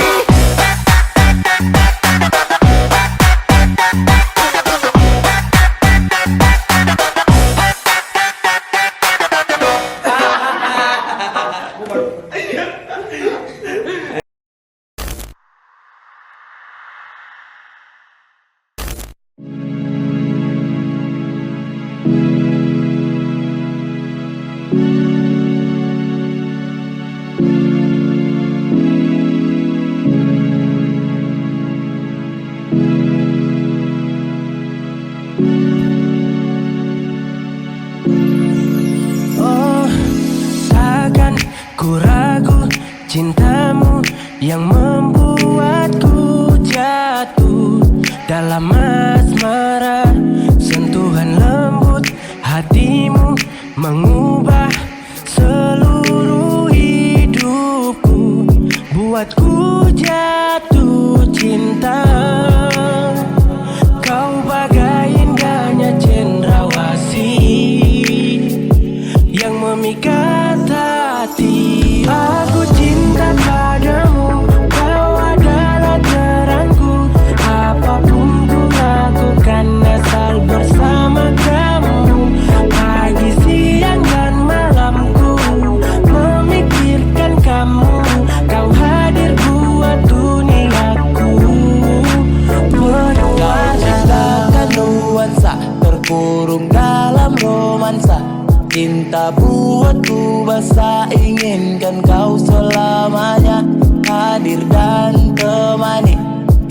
Oh, takkan ku ragu cintamu yang membuatku jatuh dalam asmara. Sentuhan lembut hatimu mengubah seluruh hidupku, buatku jatuh cinta. Kau bagai indahnya cendrawasih yang memikat hati. Aku cinta padamu, kau adalah terangku. Apapun ku lakukan asal bersama kamu. Pagi, siang, dan malamku memikirkan kamu. Kau hadir buat duniaku. Ciptakan nuansa terkurung dalam romansa. Cinta buatku basah, inginkan kau selamanya. Hadir dan temani,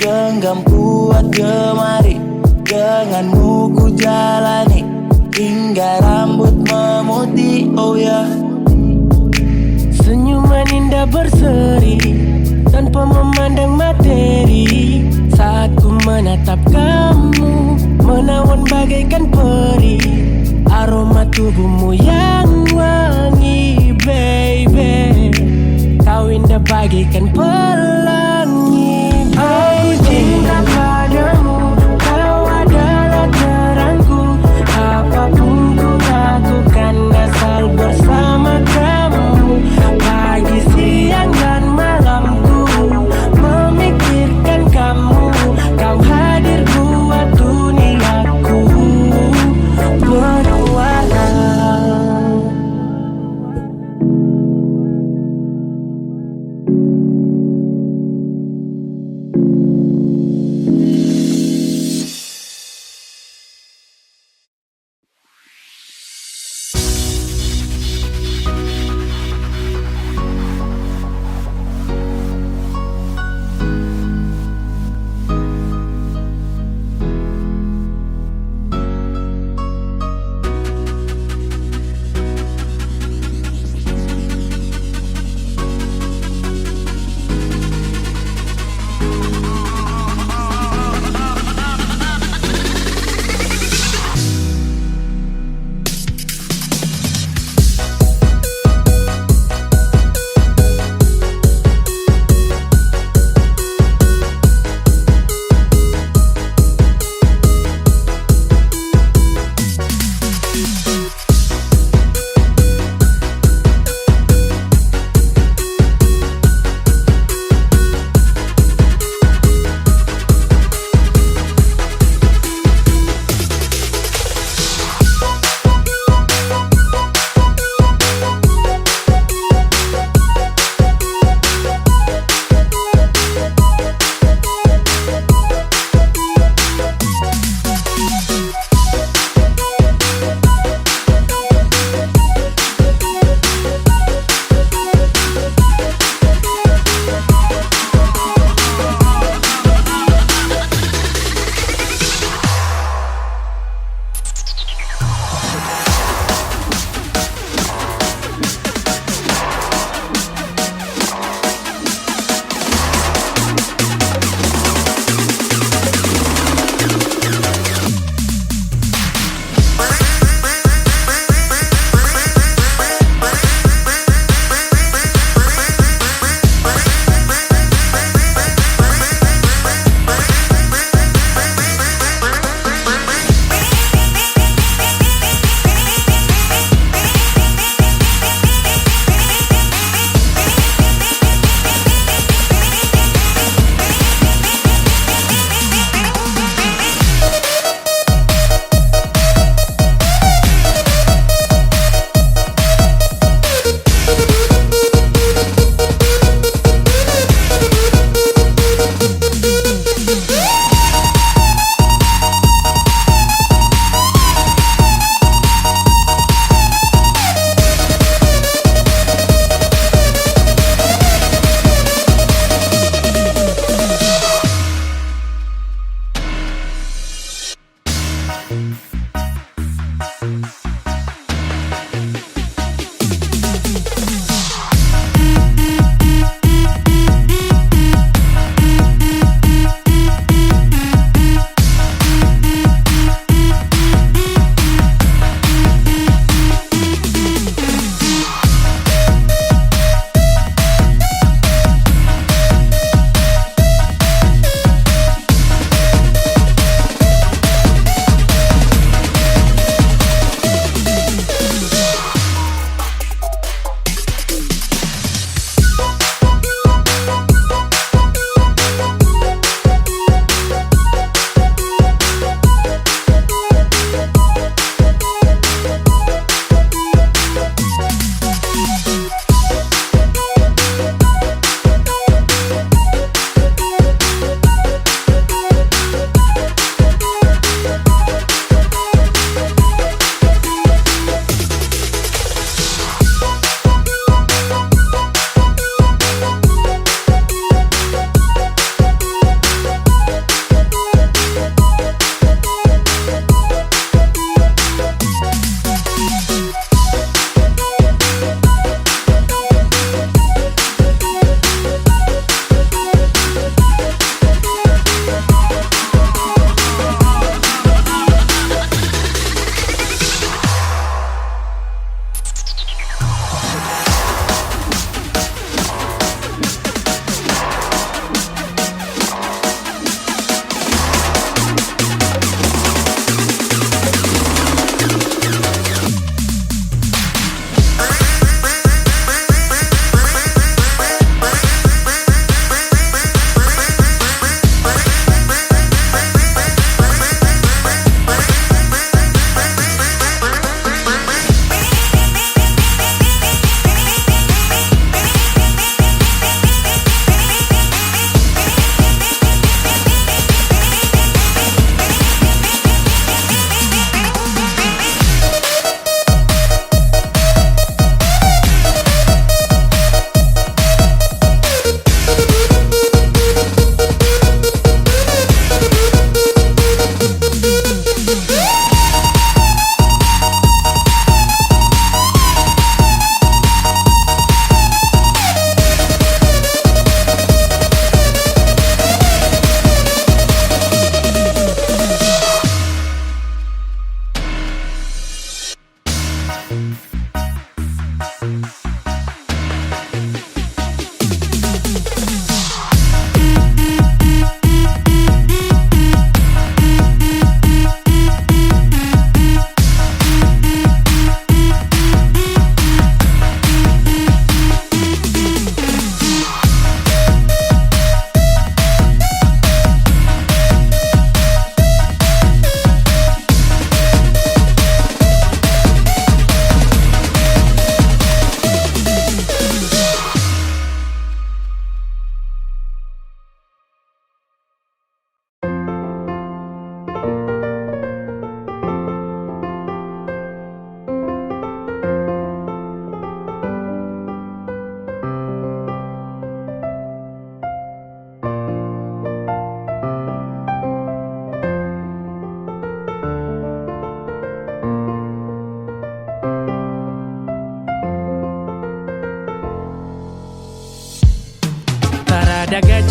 genggam kuat jemari. Denganmu ku jalani hingga rambut memutih, oh ya. Senyuman indah berseri tanpa memandang materi. Saat ku menatap kamu, menawan bagaikan peri. Aroma tubuhmu yang wangi, baby. Kau indah bagaikan pelangi. Aku cinta padamu, kau adalah terangku. Apapun ku lakukan asal bersama kamu. Pagi, siang, dan malamku memikirkan kamu. Kau hadir buat duniaku berwarna.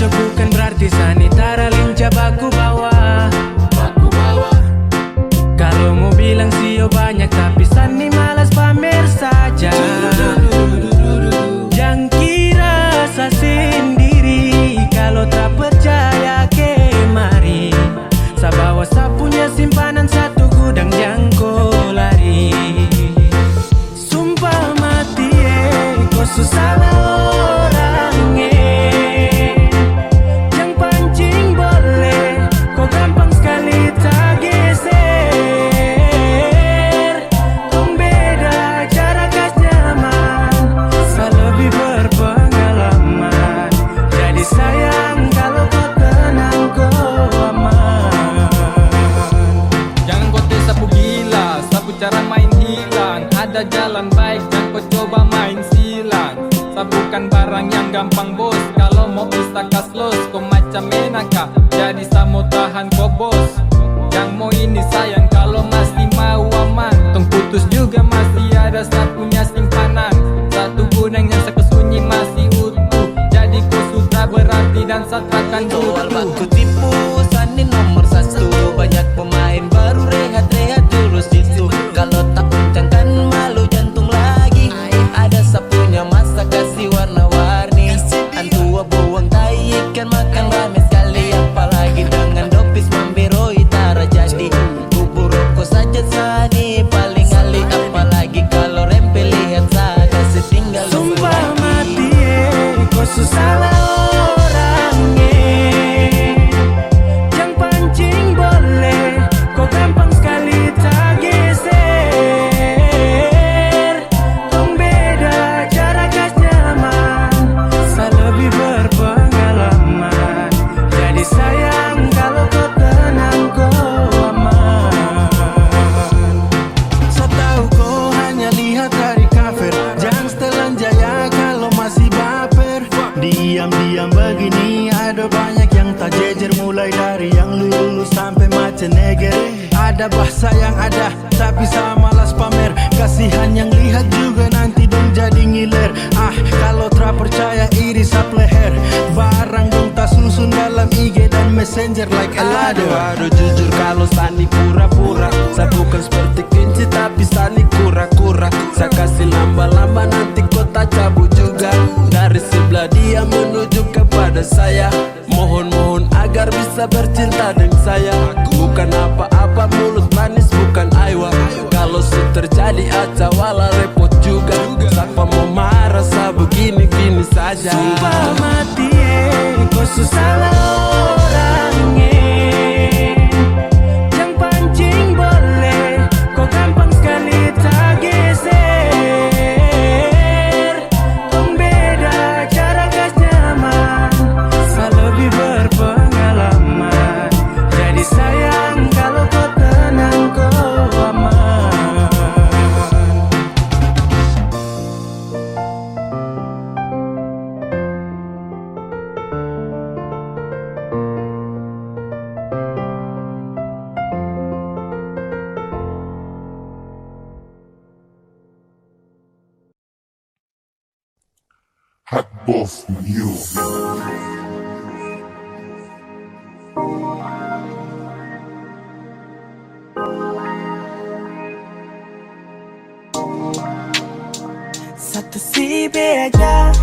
maco bukan berarti sanitara linca baku bawa. Kalau mau bilang sio banyak tapi Sani malas pamer saja. Jangan kira sa sendiri, kalau tak percaya kemari. Sa bawa sa punya simpanan satu gudang jangko lari. Sumpah mati kau susah orang jangan pancing boleh, kau gampang sekali tak geser. Tong beda cara gas nyaman, sa lebih berpengalaman. Jadi sayang kalau kau tenang kau aman. Jangan kau tes sapu gila, sapu cara main hilang. Ada jalan baik, jangan kau coba main silang. Bukan barang yang gampang bos, kalau mau bisa kas los. Kau macam menaka, jadi samo tahan kau bos. Yang mau ini sayang, kalau masih mau aman. Tong putus juga masih ada satunya simpanan. Satu gunang yang sekesunyi masih utuh. Jadi kau sudah berarti dan saya takkan Soal butuh. baku tipu, Sani nomor satu. Banyak pemain baru rehat-rehat dulu situ. Kalau tak uncangkan malu jantung lagi. Ada sapunya masa kasih warna-warni. Antua buang tai ikan makan rame sekali. Apalagi dengan dopis mamberoi tara jadi. Bubur rokok saja Sani paling ali. Apalagi kalau rempel lihat saja setinggal. Sumpah mati kau susah orang jangan pancing boleh, kau gampang sekali tak geser. Tong beda cara gas nyaman, sa lebih berpengalaman. Jadi sayang kalau kau tenang kau aman. Saya tahu kau hanya lihat dari cover, jangan setelan jaya kalau masih baper. Diam-diam begini ada banyak yang tak jejer, mulai dari yang lulus sampai macam negere. Ada bahasa yang ada tapi saya malas pamer, kasihan yang lihat juga nanti dong jadi ngiler. Kalau tak percaya iri sap leher, barang dong tak susun dalam IG dan Messenger like Elado. Aduh jujur kalau Sani pura-pura, saya bukan seperti kunci tapi Sani kura-kura. Saya kasih lamba-lamba nanti kau tak cabut juga. Dari sebelah dia menuju kepada saya, mohon-mohon agar bisa bercinta dengan saya. Bukan apa-apa mulut manis bukan aiwa. Kalau terjadi acah wala repot juga. Siapa mau marah sa begini-gini saja. Sumpah mati kau susah orang jangan pancing boleh, kau gampang sekali tak geser. Tong beda cara gas nyaman, sa lebih berpengalaman. Jadi sayang kalau kau tenang kau aman. Hot Boss Music. Satu CB aja,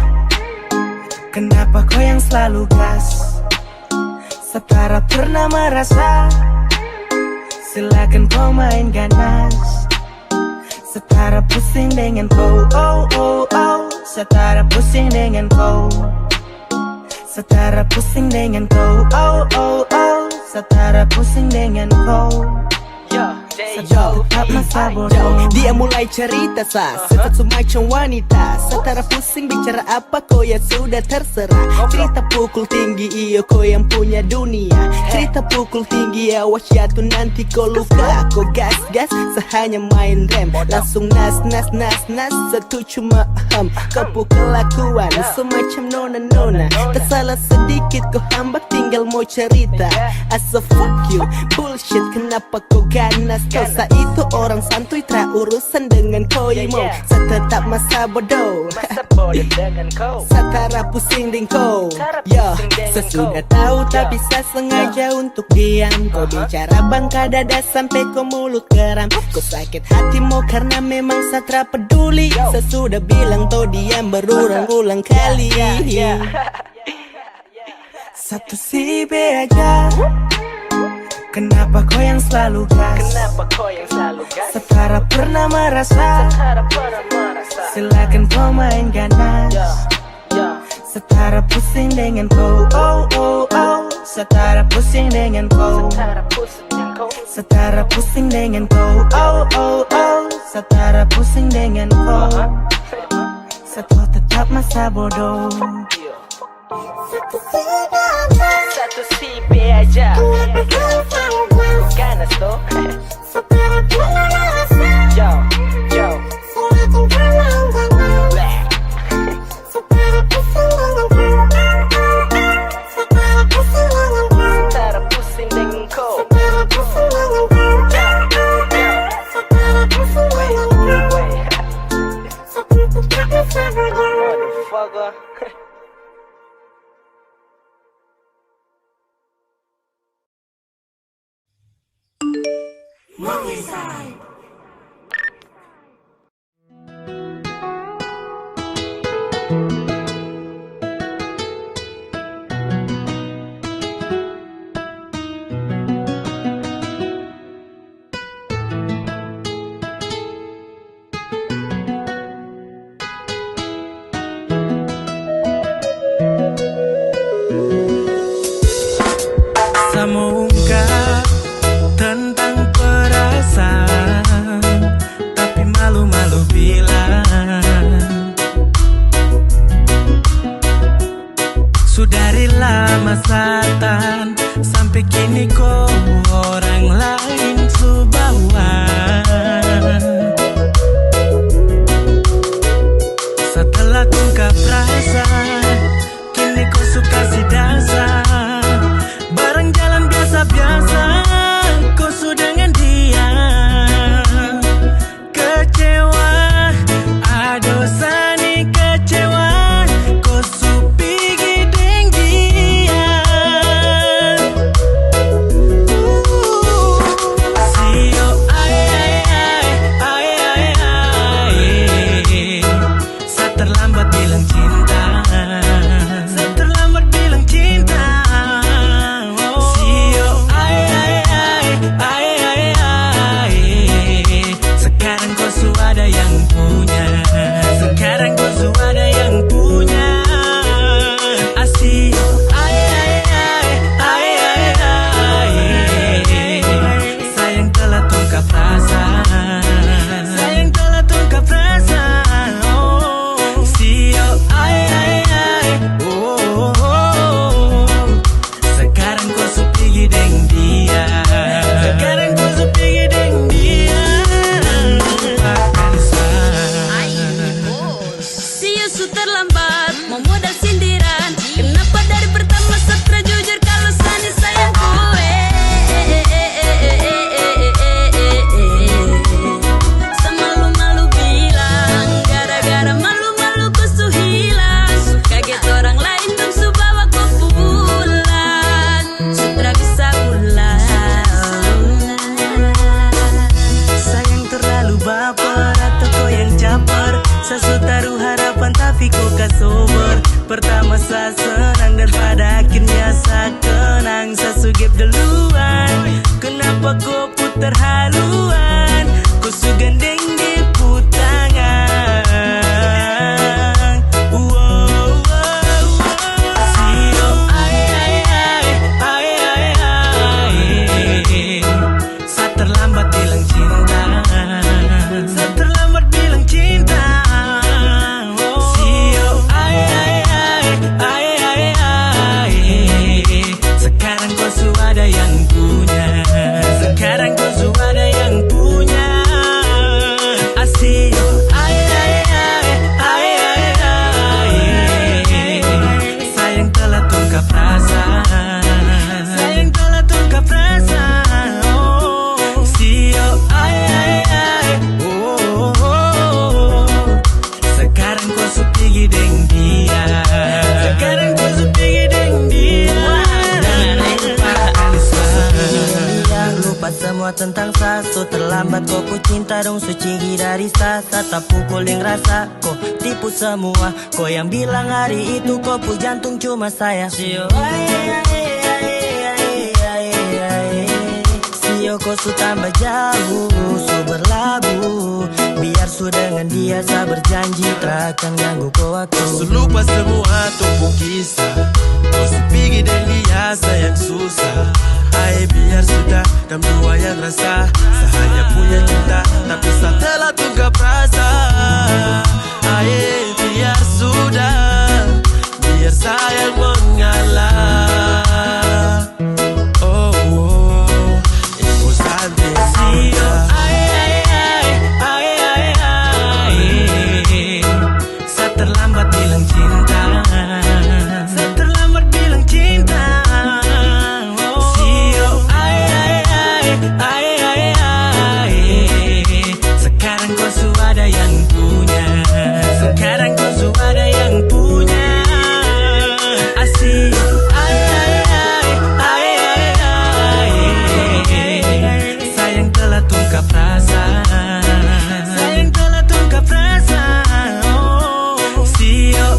kenapa kau yang selalu gas? Setara pernah merasa, silakan kau main ganas. Setara pusing dengan kau, oh oh oh. Setara pusing dengan kau, setara pusing dengan kau, oh oh oh. Setara pusing dengan kau. Masa bodoh. Dia mulai cerita sifat semacam wanita. Setara pusing bicara apa kau ya sudah terserah. Cerita pukul tinggi iyo kau yang punya dunia. Cerita pukul tinggi awas jatuh nanti kau luka. Kau gas-gas sehanya main rem, langsung nas satu cuma kau kelakuan semacam nona-nona. Tersalah sedikit kau hambak tinggal mau cerita. Asa fuck you bullshit, kenapa kau ganas? Kau Masa itu orang santuy tak urusan dengan koimo. Setetap masa bodoh dengan kau. Satara pusing ding kau. Yo, sesudah tahu tak bisa sengaja untuk diam. Kau bicara bangka dada sampai ke mulut geram. Kau sakit hatimu karena memang satra peduli. Sesudah bilang tau diam berulang-ulang kali. Satu si B aja. Kenapa kau yang selalu gas? Setara pernah merasa. Silakan kau main ganas. Setara pusing dengan kau. Setara pusing dengan kau. Setara pusing dengan kau. Setara pusing dengan kau. Setelah tetap masa bodoh. Satu si B aja. Ganas tuh. Yo, yo. Setara pusing dengan kau. Motherfucker. Mau ungkap tentang perasaan, tapi malu-malu bilang. Sudah lama satan, sampai kini kau orang lain subawaan. Setelah ungkap rasa, kini kau suka si dasar. Bareng jalan biasa-biasa, kau sudah dengan dia. Kecewa, aduh sani kecewa. Kau supigi deng dia. Sio ay. Saat terlambat bilang cinta. Saat terlambat bilang cinta. Sekarang kau sudah ada yang punya. Sekarang kau sudah ada yang punya. Asih sayang telah tungkap rasa. Sayang telah tungkap rasa. Sio sekarang kau supigi deng dia. Sekarang kau supigi deng dia. Si terlambat, mau modal sindiran. Kenapa dari pertama satra jujur kalau sani sayang kowe. Semalu-malu bilang, gara-gara malu-malu ku su hilang. Kaget orang lain dong su bawa ku pulang. Sutra bisa pulang. Sayang terlalu baper atau kau yang caper. Saya taruh harapan tapi kau gak sober. Pertama saya senang dan pada akhirnya saya kenang. Saya sugep duluan. Kenapa kau putar haluan? Kau su gandeng di putangan. Sio saat terlambat bilang cinta. Saat terlambat bilang cinta. Sekarang kau sudah ada yang punya. Sekarang kau sudah ada yang punya. Asih sayang telah tungkap rasa. Sayang telah tungkap rasa. Sio tentang saso. Terlambat kok ku cinta dong suci dari sasa. Tak pukulin rasa kok tipu semua. Kau yang bilang hari itu kau pu jantung cuma saya. Sio Sio kau su tambah jauh, su berlabuh. Biar su dengan dia saya berjanji takkan ganggu kau aku. Su lupa semua tumpu kisah. Kau su pergi dan dia sayang susah. Ay biar sudah dan dua yang rasa. Saya hanya punya cinta tapi saya telah tungkap rasa. Ay biar sudah, biar sayang mengalah. Oh, oh, ibu santai Sio. Saya terlambat bilang cinta. Saya terlambat bilang cinta. Sio, sekarang kau su ada yang punya. Sekarang kau su ada yang punya. Asik. Sayang telah tungkap rasa. Sayang telah tungkap rasa. Sio,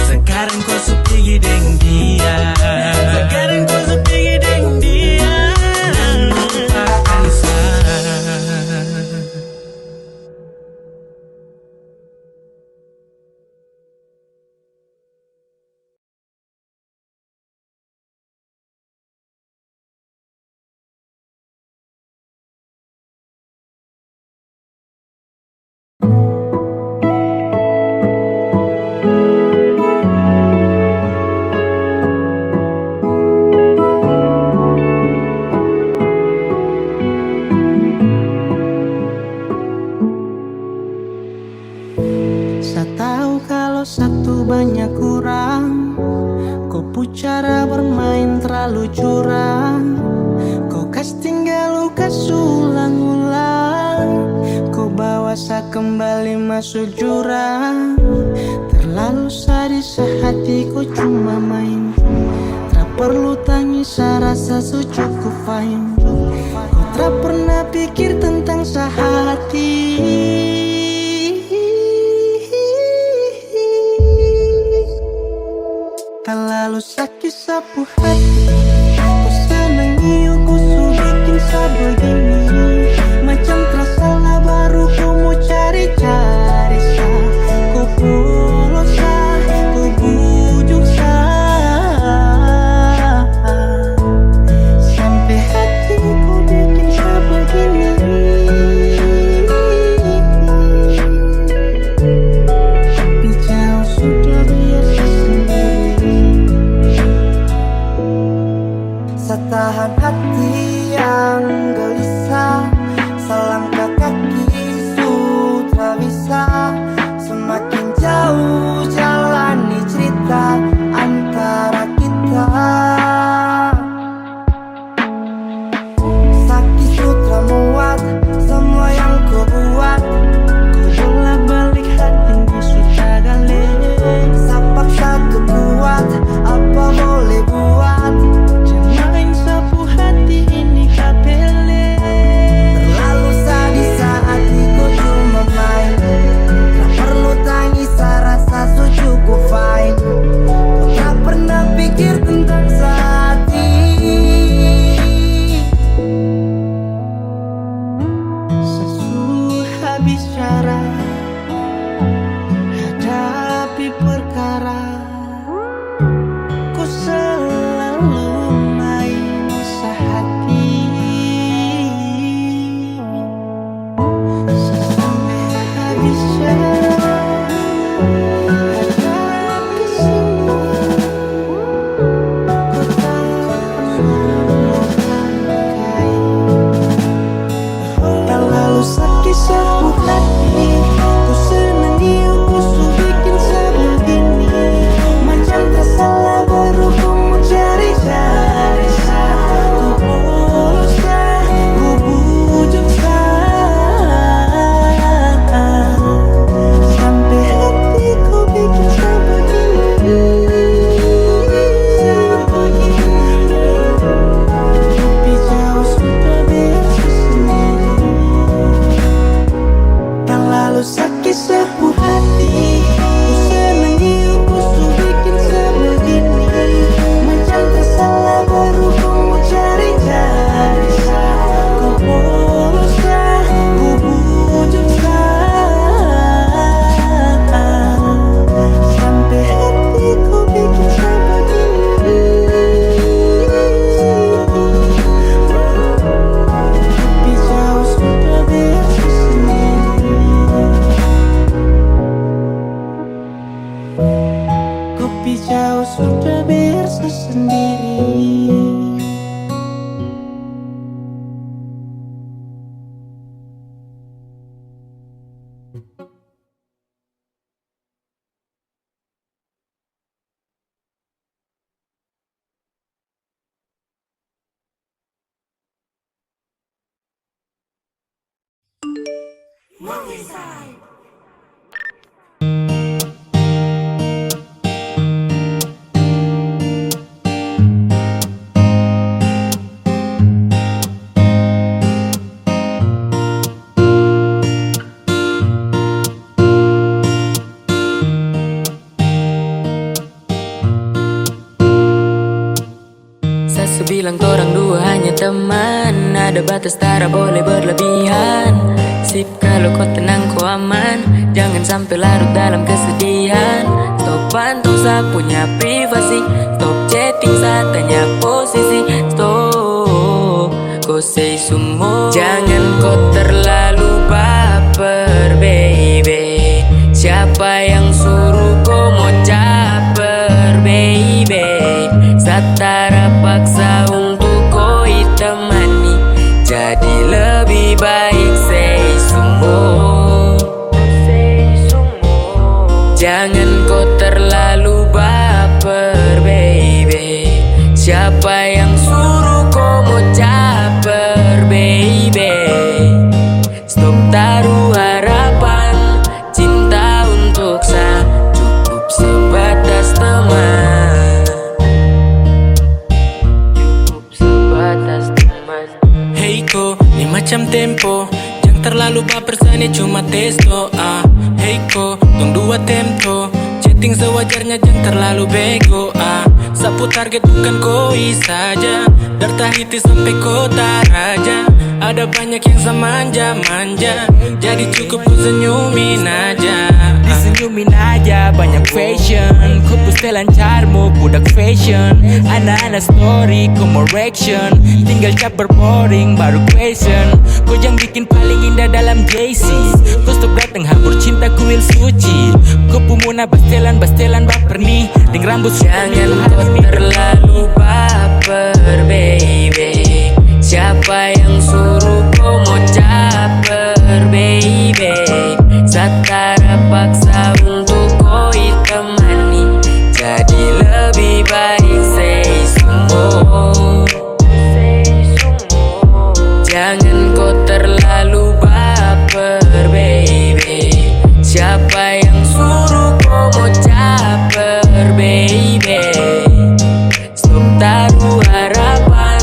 sekarang kau su pergi dengan dia. Sekarang kau su pergi dengan dia. Lupakan saya. Saya tahu kalau satu banyak kurang. Kau pu cara bermain terlalu curang. Kau kas tinggal luka ulang-ulang. Kau bawa saya kembali masuk jurang. Terlalu sadis hatiku cuma main. Tak perlu tangis saya rasa su cukup fine. Kau tak pernah pikir tentang sehati. Terlalu sakit sapu hati. Kau senang iyo kau su bikin saya begini. Macam tersalah baru kau mau cari-cari saya. Kau polos saya, kau bujuk saya. Sampai hati kau bikin saya begini. Tapi jauh sudah biar saya sendiri. Setahan hati yang gelisah. Selangkah kaki sudah bisa. Semakin jauh jalani cerita antara kita. Sakit sudah muat semua yang kau buat. Kau bolak-balik hati ini sudah galak. Saya paksa kekuat, apa boleh buat. Jangan main sapu hati ini kapele. Terlalu sadis Sasu bilang torang dua hanya teman, ada batas tara boleh berlebihan. Sip kalau kau tenang kau aman, jangan sampai larut dalam kesedihan. Stop pantau sa punya privasi, stop chatting sa tanya posisi. Stop kau say semua, jangan kau terlalu baper baby. Siapa yang suruh kau mau caper baby? Satara paksa untuk kau temani, jadi lebih baik say semua. Jangan kau terlalu baper baby. Siapa yang suruh kau mau caper baby? Stop taruh harapan, cinta untuk sa cukup sebatas teman. Ni macam tempo, jangan terlalu baper sani cuma testo. Hey ko, tong dua tempo, chatting sewajarnya jangan terlalu bego. Sapu target bukan koi saja, dari Tahiti sampai kota raja. Ada banyak yang semanja-manja, jadi cukup ku senyumin aja. Disenyumin aja banyak fashion, ku setelan charmu budak fashion. Anak-anak story ku mau reaction, tinggal cap berboring baru question. Ku yang bikin paling indah dalam JC, ku stop dateng hambur cinta ku will suci. Ku pumuna bastelan baper nih, ding rambut jangan kau terlalu baper baby. Siapa yang suruh kau mau caper baby? Satara paksa untuk kau temani, jadi lebih baik say semua. Jangan kau terlalu baper baby. Siapa yang suruh kau mau caper baby? Stop taruh harapan,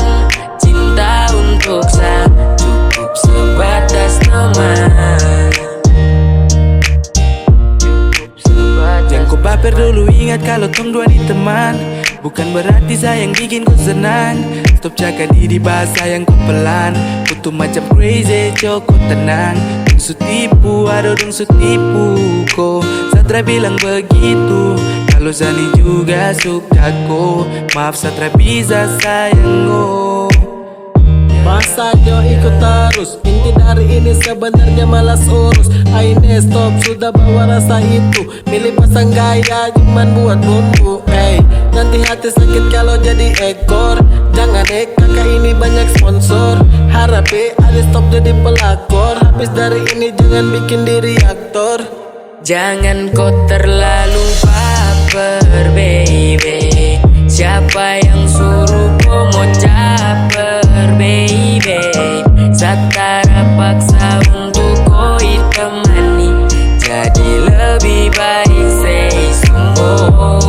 cinta untuk sa cukup sebatas teman. Jangan kau baper dulu, ingat kalau tong dua ni teman. Bukan berarti sayang bikin kau senang. Stop jaga diri bahasa yang kau pelan. Kutu macam crazy, cukup tenang. Dong su tipu, aduh dong su tipu ko. Satra bilang begitu, kalau Zani juga suka ko. Maaf Satra bisa sayang ko. Masa jo ikut terus, inti dari ini sebenarnya malas urus. Aine stop, sudah bawa rasa itu. Milih pasang gaya, cuman buat bumbu. Nanti hati sakit kalau jadi ekor. Jangan kakak ini banyak sponsor. Harap ada stop jadi pelakor. Habis dari ini jangan bikin diri aktor. Jangan kau terlalu baper baby. Siapa yang suruh kau mau caper baby? Satara paksa untuk kau temani, jadi lebih baik say semua.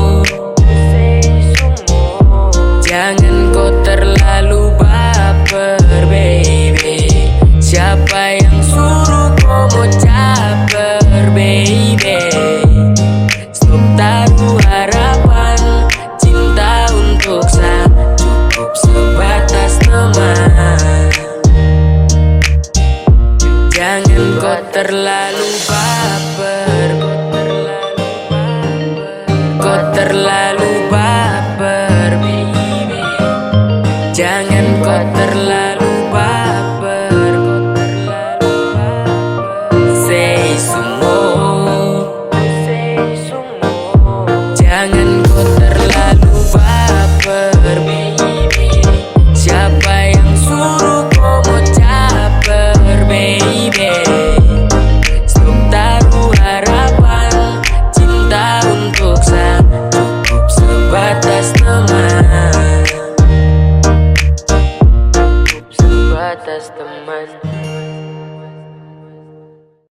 Jangan kau terlalu baper baby. Siapa yang suruh kau mau caper baby? Stop taruh harapan, cinta untuk sa cukup sebatas teman. Jangan kau terlalu baper, kau terlalu baper baby. Jangan kau terlalu baper, say semua. Jangan kau terlalu baper baby. Siapa yang suruh kau mau caper baby? Stop taruh harapan, cinta untuk sa cukup sebatas teman. Sebatas teman.